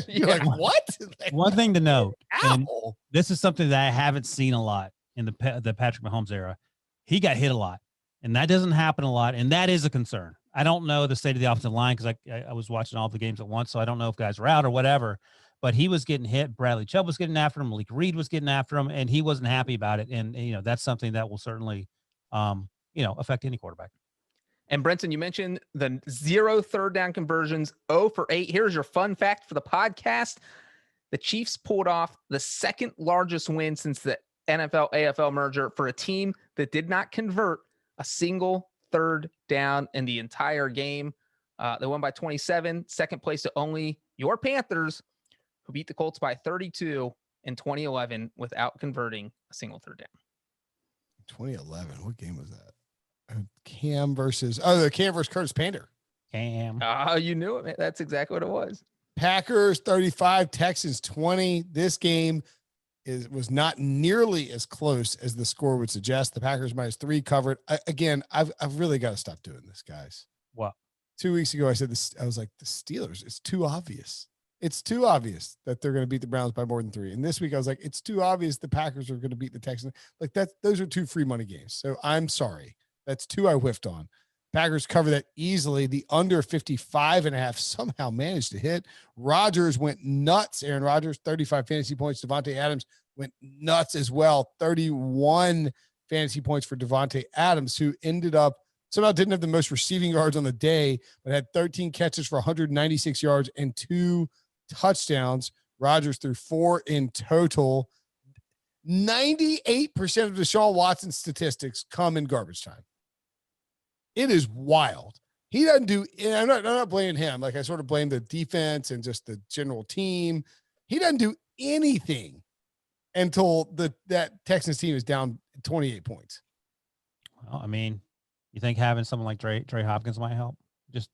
You're like, what? One thing to note, and this is something that I haven't seen a lot in the Patrick Mahomes era. He got hit a lot, and that doesn't happen a lot, and that is a concern. I don't know the state of the offensive line because I was watching all the games at once, so I don't know if guys were out or whatever. But he was getting hit. Bradley Chubb was getting after him. Malik Reed was getting after him, and he wasn't happy about it. And that's something that will certainly, affect any quarterback. And Brenton, you mentioned the 0 third down conversions, 0 for 8. Here's your fun fact for the podcast. The Chiefs pulled off the second largest win since the NFL-AFL merger for a team that did not convert a single third down in the entire game. They won by 27, second place to only your Panthers, who beat the Colts by 32 in 2011 without converting a single third down. 2011, what game was that? Cam versus Curtis Pander. Cam. Oh, you knew it, man. That's exactly what it was. Packers 35, Texans 20. This game was not nearly as close as the score would suggest. The Packers -3 covered. I've really got to stop doing this, guys. What? 2 weeks ago, I said this. I was like, the Steelers. It's too obvious. It's too obvious that they're going to beat the Browns by more than 3. And this week, I was like, it's too obvious the Packers are going to beat the Texans. Like those are 2 free money games. So I'm sorry. That's 2 I whiffed on. Packers cover that easily. The under 55.5 somehow managed to hit. Rodgers went nuts. Aaron Rodgers, 35 fantasy points. Davante Adams went nuts as well. 31 fantasy points for Davante Adams, who ended up somehow didn't have the most receiving yards on the day, but had 13 catches for 196 yards and 2 touchdowns. Rodgers threw 4 in total. 98% of Deshaun Watson's statistics come in garbage time. It is wild. He doesn't do, I'm not blaming him. Like I sort of blame the defense and just the general team. He doesn't do anything until that Texans team is down 28 points. Well, I mean, you think having someone like Trey Hopkins might help? Just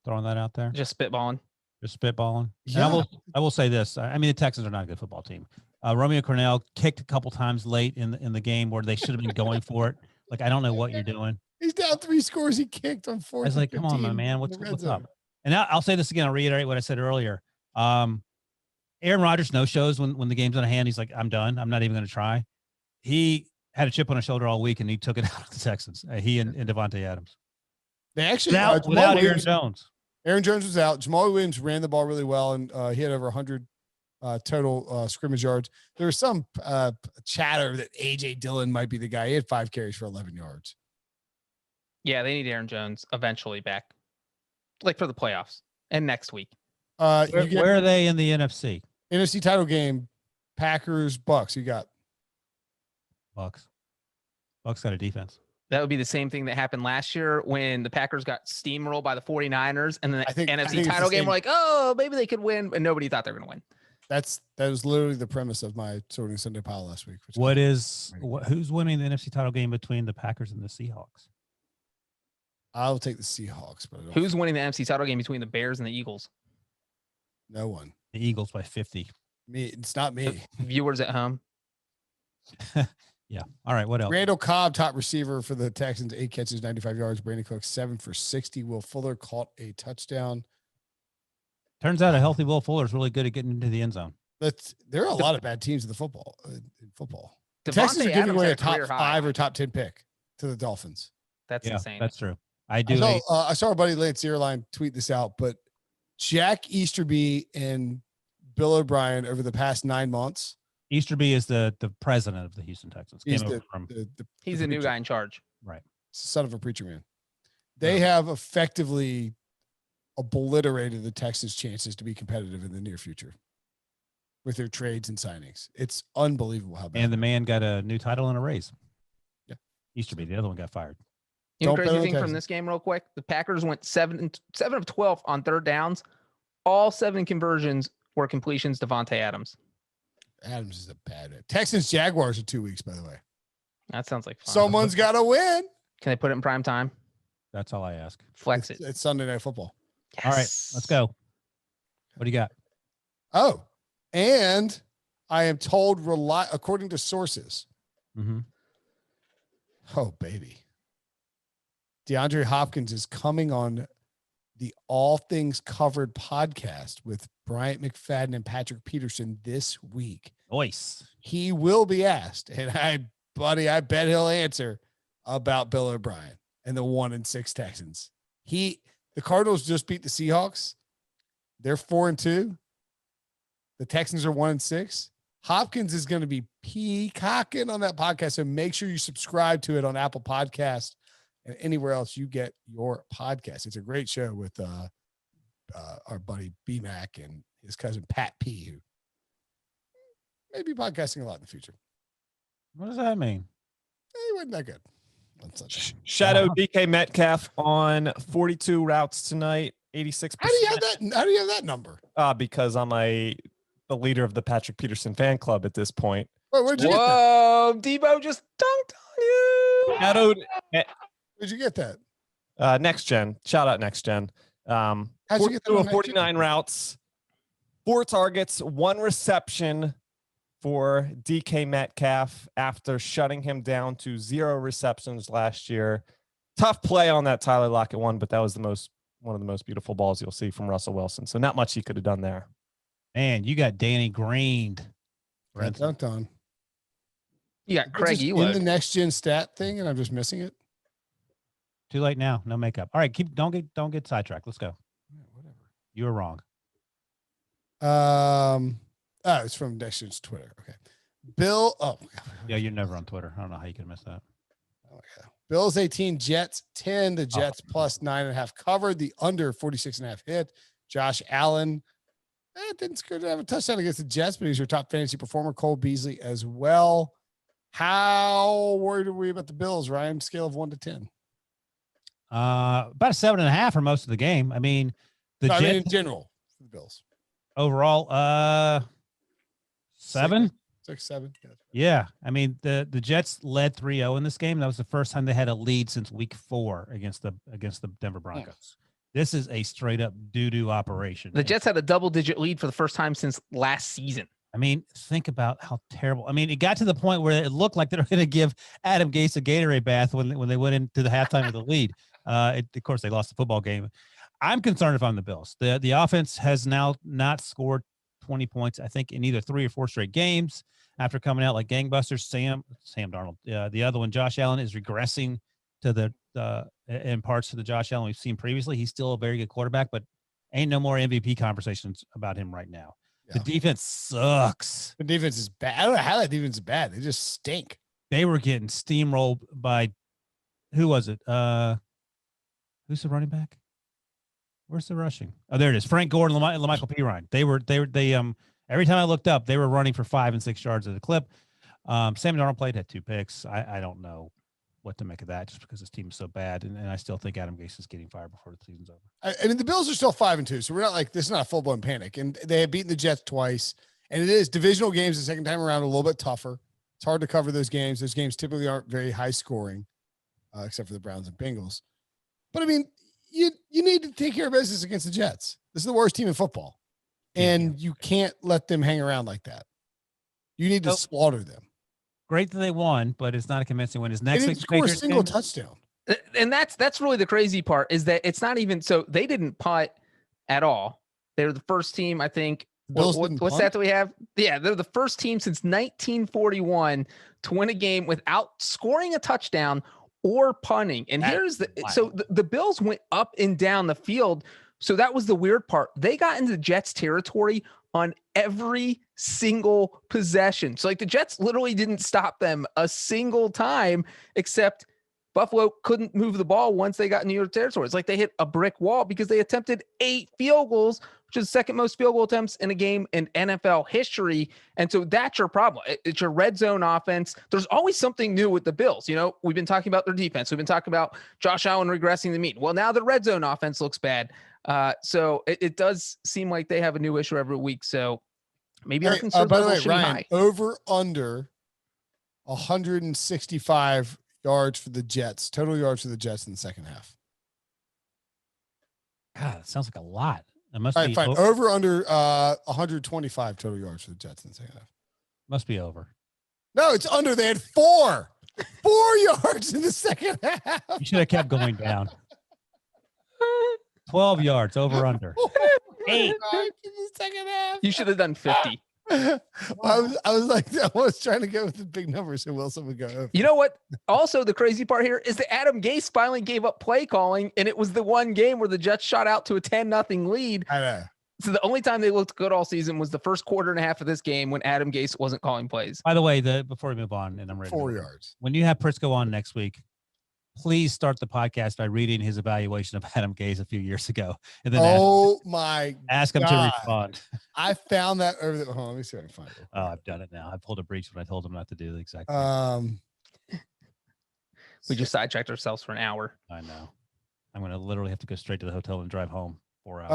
throwing that out there. Just spitballing. Yeah. And I will say this. I mean, the Texans are not a good football team. Romeo Cornell kicked a couple times late in the game where they should have been going for it. Like, I don't know what you're doing. He's down 3 scores. He kicked on 4. I was like, come on, my man. What's up? And I'll say this again. I'll reiterate what I said earlier. Aaron Rodgers no-shows when the game's on hand. He's like, I'm done. I'm not even going to try. He had a chip on his shoulder all week, and he took it out of the Texans. He and Davante Adams. They actually without Aaron Jones. Aaron Jones was out. Jamal Williams ran the ball really well, and he had over 100 total scrimmage yards. There was some chatter that A.J. Dillon might be the guy. He had 5 carries for 11 yards. Yeah, they need Aaron Jones eventually back, like for the playoffs and next week. Where are they in the NFC? NFC title game, Packers, Bucs. You got Bucs. Bucs got a defense. That would be the same thing that happened last year when the Packers got steamrolled by the 49ers, and then the NFC title game, we're like, oh, maybe they could win, and nobody thought they were going to win. That was literally the premise of my Sorting Sunday pile last week. Who's winning the NFC title game between the Packers and the Seahawks? I'll take the Seahawks, but who's winning the NFC title game between the Bears and the Eagles? No one. The Eagles by 50. Me. It's not me. Viewers at home. Yeah. All right. What else? Randall Cobb, top receiver for the Texans, 8 catches, 95 yards. Brandon Cooks, 7 for 60. Will Fuller caught a touchdown. Turns out a healthy Will Fuller is really good at getting into the end zone. There are a lot of bad teams in the football. In football, the Devontae Texans are giving Adams away had a top career 5 high. or top 10 pick to the Dolphins. That's insane. That's true. I saw our buddy Lance Zierlein tweet this out, but Jack Easterby and Bill O'Brien over the past 9 months. Easterby is the president of the Houston Texans. He's He's the new guy in charge. Right. Son of a preacher man. They have effectively obliterated the Texans' chances to be competitive in the near future with their trades and signings. It's unbelievable how bad. And the man got a new title and a raise. Yeah. Easterby, the other one got fired. You know, crazy thing from this game real quick, the Packers went 7 of 12 on third downs. All 7 conversions were completions. Devontae Adams. Adams is a bad one. Texans-Jaguars are 2 weeks, by the way. That sounds like fun. Someone's got to win. Can they put it in prime time? That's all I ask. Flex it. It's Sunday Night Football. Yes. All right, let's go. What do you got? Oh, and I am told, according to sources. Mm-hmm. Oh, baby. DeAndre Hopkins is coming on the All Things Covered podcast with Bryant McFadden and Patrick Peterson this week. Nice. He will be asked, and I bet he'll answer about Bill O'Brien and the 1-6 Texans. The Cardinals just beat the Seahawks. They're 4-2. The Texans are 1-6. Hopkins is going to be peacocking on that podcast, so make sure you subscribe to it on Apple Podcasts and anywhere else you get your podcast. It's a great show with our buddy B-Mac and his cousin Pat P, who may be podcasting a lot in the future. What does that mean? He wasn't that good. Shadow DK Metcalf on 42 routes tonight, 86%. How do you have that number? Because I'm the leader of the Patrick Peterson fan club at this point. Wait, where'd you Whoa, Debo just dunked on you. Shadowed. Where'd you get that? Next Gen. Shout out Next Gen. How'd you get that on 49 routes, 4 targets, 1 reception for DK Metcalf after shutting him down to 0 receptions last year. Tough play on that Tyler Lockett one, but that was one of the most beautiful balls you'll see from Russell Wilson. So not much he could have done there. Man, you got Danny Greened. Dunked on. You got Craig in the Next Gen stat thing, and I'm just missing it. Too late now. No makeup. All right, don't get sidetracked. Let's go. Yeah, whatever. You were wrong. It's from Next Gen's Twitter. Okay. Bill. Oh, yeah, you're never on Twitter. I don't know how you could miss that. Oh, yeah. Bills 18, Jets 10. The Jets plus 9.5 covered. The under 46.5 hit. Josh Allen didn't score to have a touchdown against the Jets, but he's your top fantasy performer. Cole Beasley as well. How worried are we about the Bills, Ryan? Scale of 1 to 10. About a 7.5 for most of the game. I mean, Jets in general, for the Bills overall, 7. 6, 7. Yeah, I mean the Jets led 3-0 in this game. That was the first time they had a lead since week 4 against the Denver Broncos. This is a straight up doo-doo operation. The Jets had a double-digit lead for the first time since last season. I mean, think about how terrible. I mean, it got to the point where it looked like they were going to give Adam Gase a Gatorade bath when they went into the halftime of the lead. Of course, they lost the football game. I'm concerned if I'm the Bills. The offense has now not scored 20 points, I think, in either 3 or 4 straight games after coming out like gangbusters. Sam Darnold. The other one, Josh Allen, is regressing to in parts to the Josh Allen we've seen previously. He's still a very good quarterback, but ain't no more MVP conversations about him right now. Yeah. The defense sucks. The defense is bad. I don't know how that defense is bad. They just stink. They were getting steamrolled by who was it? Who's the running back? Where's the rushing? Oh, there it is. Frank Gore and LaMichael Pirine. They every time I looked up, they were running for 5 and 6 yards at a clip. Sam Darnold had 2 picks. I don't know what to make of that just because this team is so bad. And I still think Adam Gase is getting fired before the season's over. I mean, the Bills are still 5-2, so we're not like, this is not a full blown panic. And they have beaten the Jets twice, and it is divisional games the second time around, a little bit tougher. It's hard to cover those games. Those games typically aren't very high scoring, except for the Browns and Bengals. But I mean, you need to take care of business against the Jets. This is the worst team in football, and you can't let them hang around like that. You need to slaughter them. Great that they won, but it's not a convincing win. Is next week score a single touchdown? And that's really the crazy part is that it's not even so they didn't punt at all. They were the first team, I think. What's that we have? Yeah, they're the first team since 1941 to win a game without scoring a touchdown or punting. And here's the Bills went up and down the field. So that was the weird part. They got into the Jets territory on every single possession. So like the Jets literally didn't stop them a single time, except Buffalo couldn't move the ball once they got in New York territory. It's like they hit a brick wall because they attempted 8 field goals, which is the second most field goal attempts in a game in NFL history. And so that's your problem. It's your red zone offense. There's always something new with the Bills. You know, we've been talking about their defense. We've been talking about Josh Allen regressing the mean. Well, now the red zone offense looks bad. So it does seem like they have a new issue every week. So maybe our concerns by the way, should be Ryan, high. over under 165 yards for the Jets, total yards for the Jets in the second half. God, that sounds like a lot. It must All right, be fine. Over under 125 total yards for the Jets in the second half. Must be over. No, it's under. They had 4 yards in the second half. You should have kept going down. 12 yards over under. 8 in the second half. You should have done 50. I was trying to go with the big numbers, and Wilson would go over. You know what? Also, the crazy part here is that Adam Gase finally gave up play calling, and it was the one game where the Jets shot out to a 10-0 lead. I know. So the only time they looked good all season was the first quarter and a half of this game when Adam Gase wasn't calling plays. By the way, before we move on, and I'm ready. 4 yards. When you have Prisco on next week, please start the podcast by reading his evaluation of Adam Gase a few years ago, and then ask him to respond. I found that over the. Hold on, let me see if I can find it. Oh, I've done it now. I pulled a breach when I told him not to do the exact. We just sidetracked ourselves for an hour. I know. I'm going to literally have to go straight to the hotel and drive home 4 hours.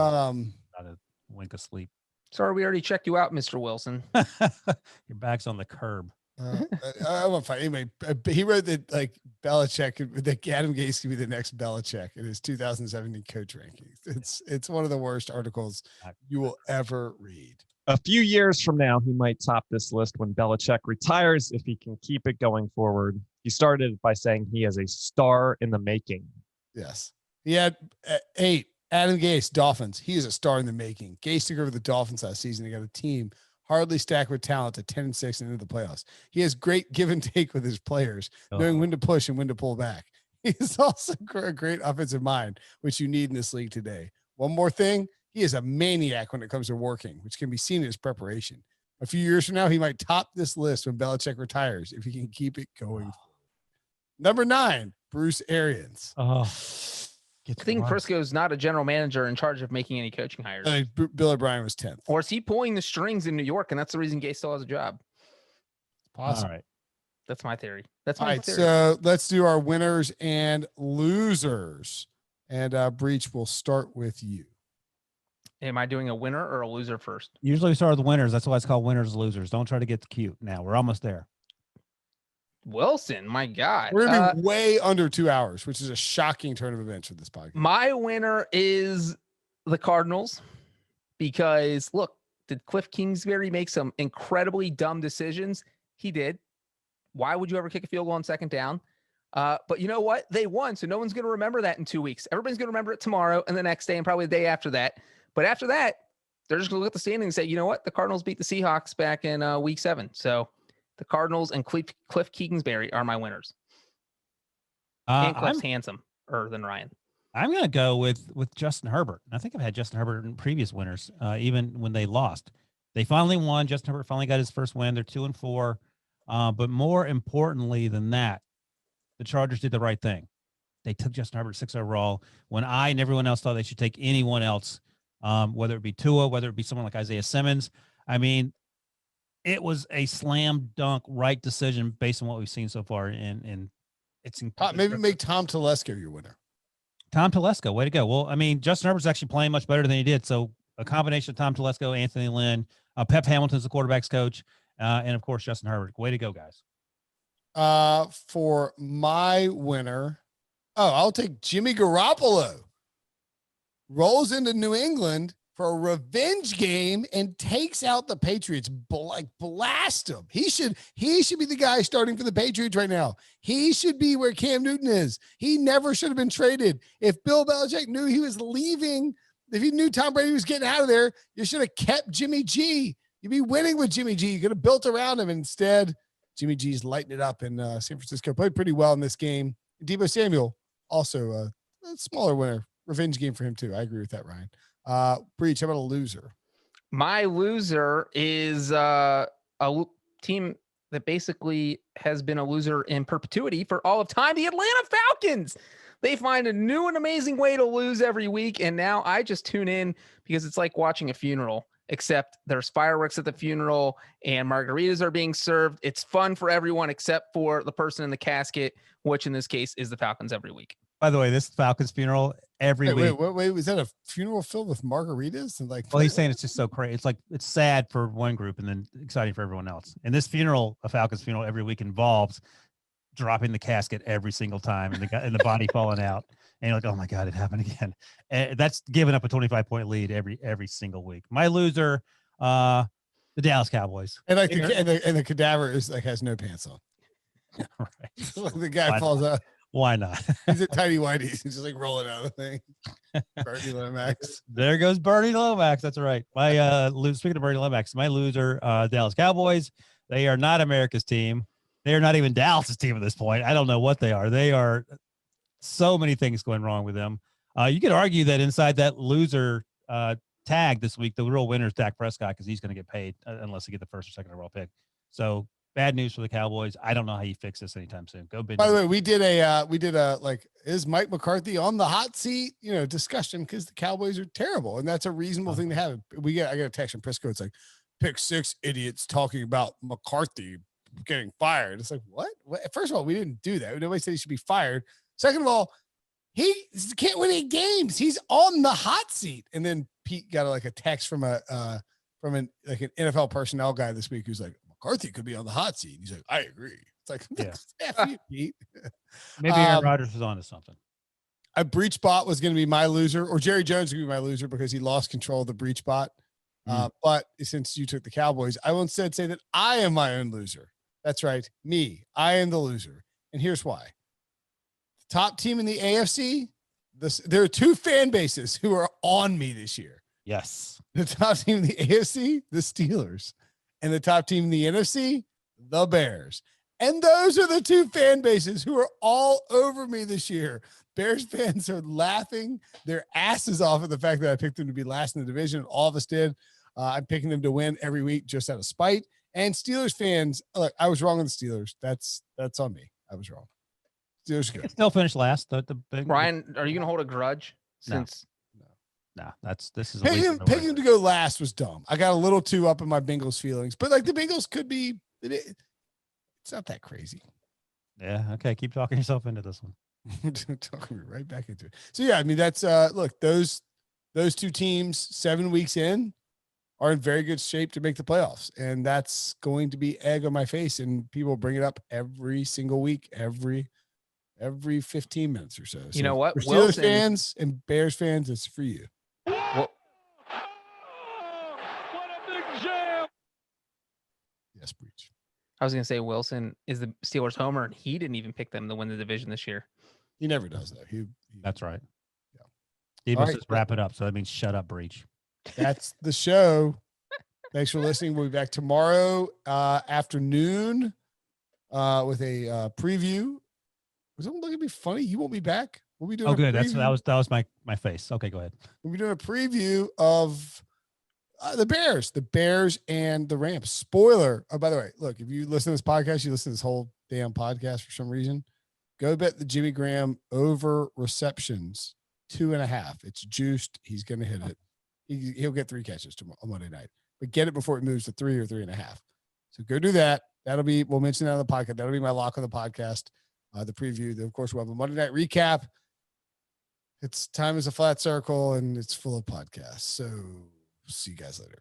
Not a wink of sleep. Sorry, we already checked you out, Mr. Wilson. Your back's on the curb. I won't find anyway. He wrote that like Belichick, that Adam Gase could be the next Belichick in his 2017 coach rankings. It's one of the worst articles you will ever read. A few years from now, he might top this list when Belichick retires if he can keep it going forward. He started by saying he is a star in the making. Yes, he had 8. Adam Gase, Dolphins. He is a star in the making. Gase took over the Dolphins last season. He got a team hardly stacked with talent to 10-6 and into the playoffs. He has great give and take with his players, knowing when to push and when to pull back. He's also a great offensive mind, which you need in this league today. One more thing, he is a maniac when it comes to working, which can be seen in his preparation. A few years from now, he might top this list when Belichick retires if he can keep it going. Number 9, Bruce Arians. I think Prisco is not a general manager in charge of making any coaching hires. Bill O'Brien was 10th. Or is he pulling the strings in New York, and that's the reason Gase still has a job? Possible. All right. That's my theory. That's my my theory. theory. So let's do our winners and losers. And Breach, will start with you. Am I doing a winner or a loser first? Usually we start with the winners. That's why it's called winners, losers. Don't try to get cute now. We're almost there. Wilson, my God. We're going to be way under 2 hours, which is a shocking turn of events for this podcast. My winner is the Cardinals because, look, did Cliff Kingsbury make some incredibly dumb decisions? He did. Why would you ever kick a field goal on second down? But you know what? They won, so no one's going to remember that in 2 weeks. Everybody's going to remember it tomorrow and the next day and probably the day after that. But after that, they're just going to look at the standing and say, you know what? The Cardinals beat the Seahawks back in week 7. So the Cardinals and Cliff Kingsbury are my winners. And Cliff's handsomer than Ryan. I'm going to go with Justin Herbert. I think I've had Justin Herbert in previous winners, even when they lost. They finally won. Justin Herbert finally got his first win. They're 2-4. But more importantly than that, the Chargers did the right thing. They took Justin Herbert 6 overall when I and everyone else thought they should take anyone else, whether it be Tua, whether it be someone like Isaiah Simmons. I mean, it was a slam dunk right decision based on what we've seen so far. And it's maybe make Tom Telesco your winner. Tom Telesco, way to go. Well, I mean, Justin Herbert's actually playing much better than he did. So a combination of Tom Telesco, Anthony Lynn, Pep Hamilton's the quarterback's coach, and of course, Justin Herbert. Way to go, guys. For my winner, I'll take Jimmy Garoppolo. Rolls into New England for a revenge game and takes out the Patriots, blast them. He should be the guy starting for the Patriots right now. He should be where Cam Newton is. He never should have been traded. If Bill Belichick knew he was leaving, if he knew Tom Brady was getting out of there, you should have kept Jimmy G. You'd be winning with Jimmy G. You could have built around him. Instead, Jimmy G's lighting it up in San Francisco. Played pretty well in this game. Deebo Samuel, also a smaller winner. Revenge game for him too. I agree with that, Ryan. Breach, how about a loser? My loser is a team that basically has been a loser in perpetuity for all of time. The Atlanta Falcons. They find a new and amazing way to lose every week. And now I just tune in because it's like watching a funeral, except there's fireworks at the funeral and margaritas are being served. It's fun for everyone except for the person in the casket, which in this case is the Falcons every week. By the way, this Falcons funeral every week. Wait, was that a funeral filled with margaritas? And well, he's saying it's just so crazy. It's like, it's sad for one group and then exciting for everyone else. And this funeral, a Falcons funeral every week, involves dropping the casket every single time and the body falling out. And you're like, oh my God, it happened again. And that's giving up a 25-point lead every single week. My loser, the Dallas Cowboys. And like the cadaver is like has no pants on. Right. The guy falls out. Why not? He's a tiny whitey. He's just like rolling out of the thing. Bernie Lomax. There goes Bernie Lomax. That's right. My speaking of Bernie Lomax, my loser, Dallas Cowboys. They are not America's team. They are not even Dallas's team at this point. I don't know what they are. They are so many things going wrong with them. You could argue that inside that loser tag this week, the real winner is Dak Prescott because he's going to get paid unless he get the first or second overall pick. So bad news for the Cowboys. I don't know how you fix this anytime soon. Go bid. By the way, we did a like, is Mike McCarthy on the hot seat? Discussion because the Cowboys are terrible, and that's a reasonable thing to have. I got a text from Prisco. It's like, pick six idiots talking about McCarthy getting fired. It's like, what? First of all, we didn't do that. Nobody said he should be fired. Second of all, he can't win any games. He's on the hot seat. And then Pete got a text from an NFL personnel guy this week who's like, McCarthy could be on the hot seat. He's like, I agree. It's like, yeah. Pete. Maybe Aaron Rodgers was on to something. A breach bot was going to be my loser, or Jerry Jones was going to be my loser because he lost control of the breach bot. But since you took the Cowboys, I will instead say that I am my own loser. That's right. Me. I am the loser. And here's why. The top team in the AFC, there are two fan bases who are on me this year. Yes. The top team in the AFC, the Steelers. And the top team in the NFC, the Bears. And those are the two fan bases who are all over me this year. Bears fans are laughing their asses off at the fact that I picked them to be last in the division. All of us did. I'm picking them to win every week just out of spite. And Steelers fans, look, I was wrong on the Steelers. That's on me. I was wrong. Steelers good. Still finished last. The big Ryan, are you going to hold a grudge? No, this is picking him to go last was dumb. I got a little too up in my Bengals feelings, but the Bengals could be. It's not that crazy. Yeah. Okay. Keep talking yourself into this one. Talking me right back into it. So yeah, I mean that's look, those two teams 7 weeks in are in very good shape to make the playoffs, and that's going to be egg on my face, and people bring it up every single week, every 15 minutes or so. You know what? For Steelers fans and Bears fans, it's for you. What a big jam! Yes, Breach. I was going to say Wilson is the Steelers homer, and he didn't even pick them to win the division this year. He never does that. That's right. Yeah. Steve says wrap it up, so that means shut up, Breach. That's the show. Thanks for listening. We'll be back tomorrow afternoon with a preview. Was it going to be funny? You won't be back. We'll be doing. Oh, good. That was my face. Okay, go ahead. We'll be doing a preview of the Bears and the Rams. Spoiler. Oh, by the way, look, if you listen to this podcast, you listen to this whole damn podcast for some reason, go bet the Jimmy Graham over receptions 2.5. It's juiced. He's going to hit it. He'll get 3 catches tomorrow on Monday night, but get it before it moves to 3 or 3.5. So go do that. We'll mention that on the podcast. That'll be my lock on the podcast. The preview. Then of course, we'll have a Monday night recap. It's time is a flat circle and it's full of podcasts. So see you guys later.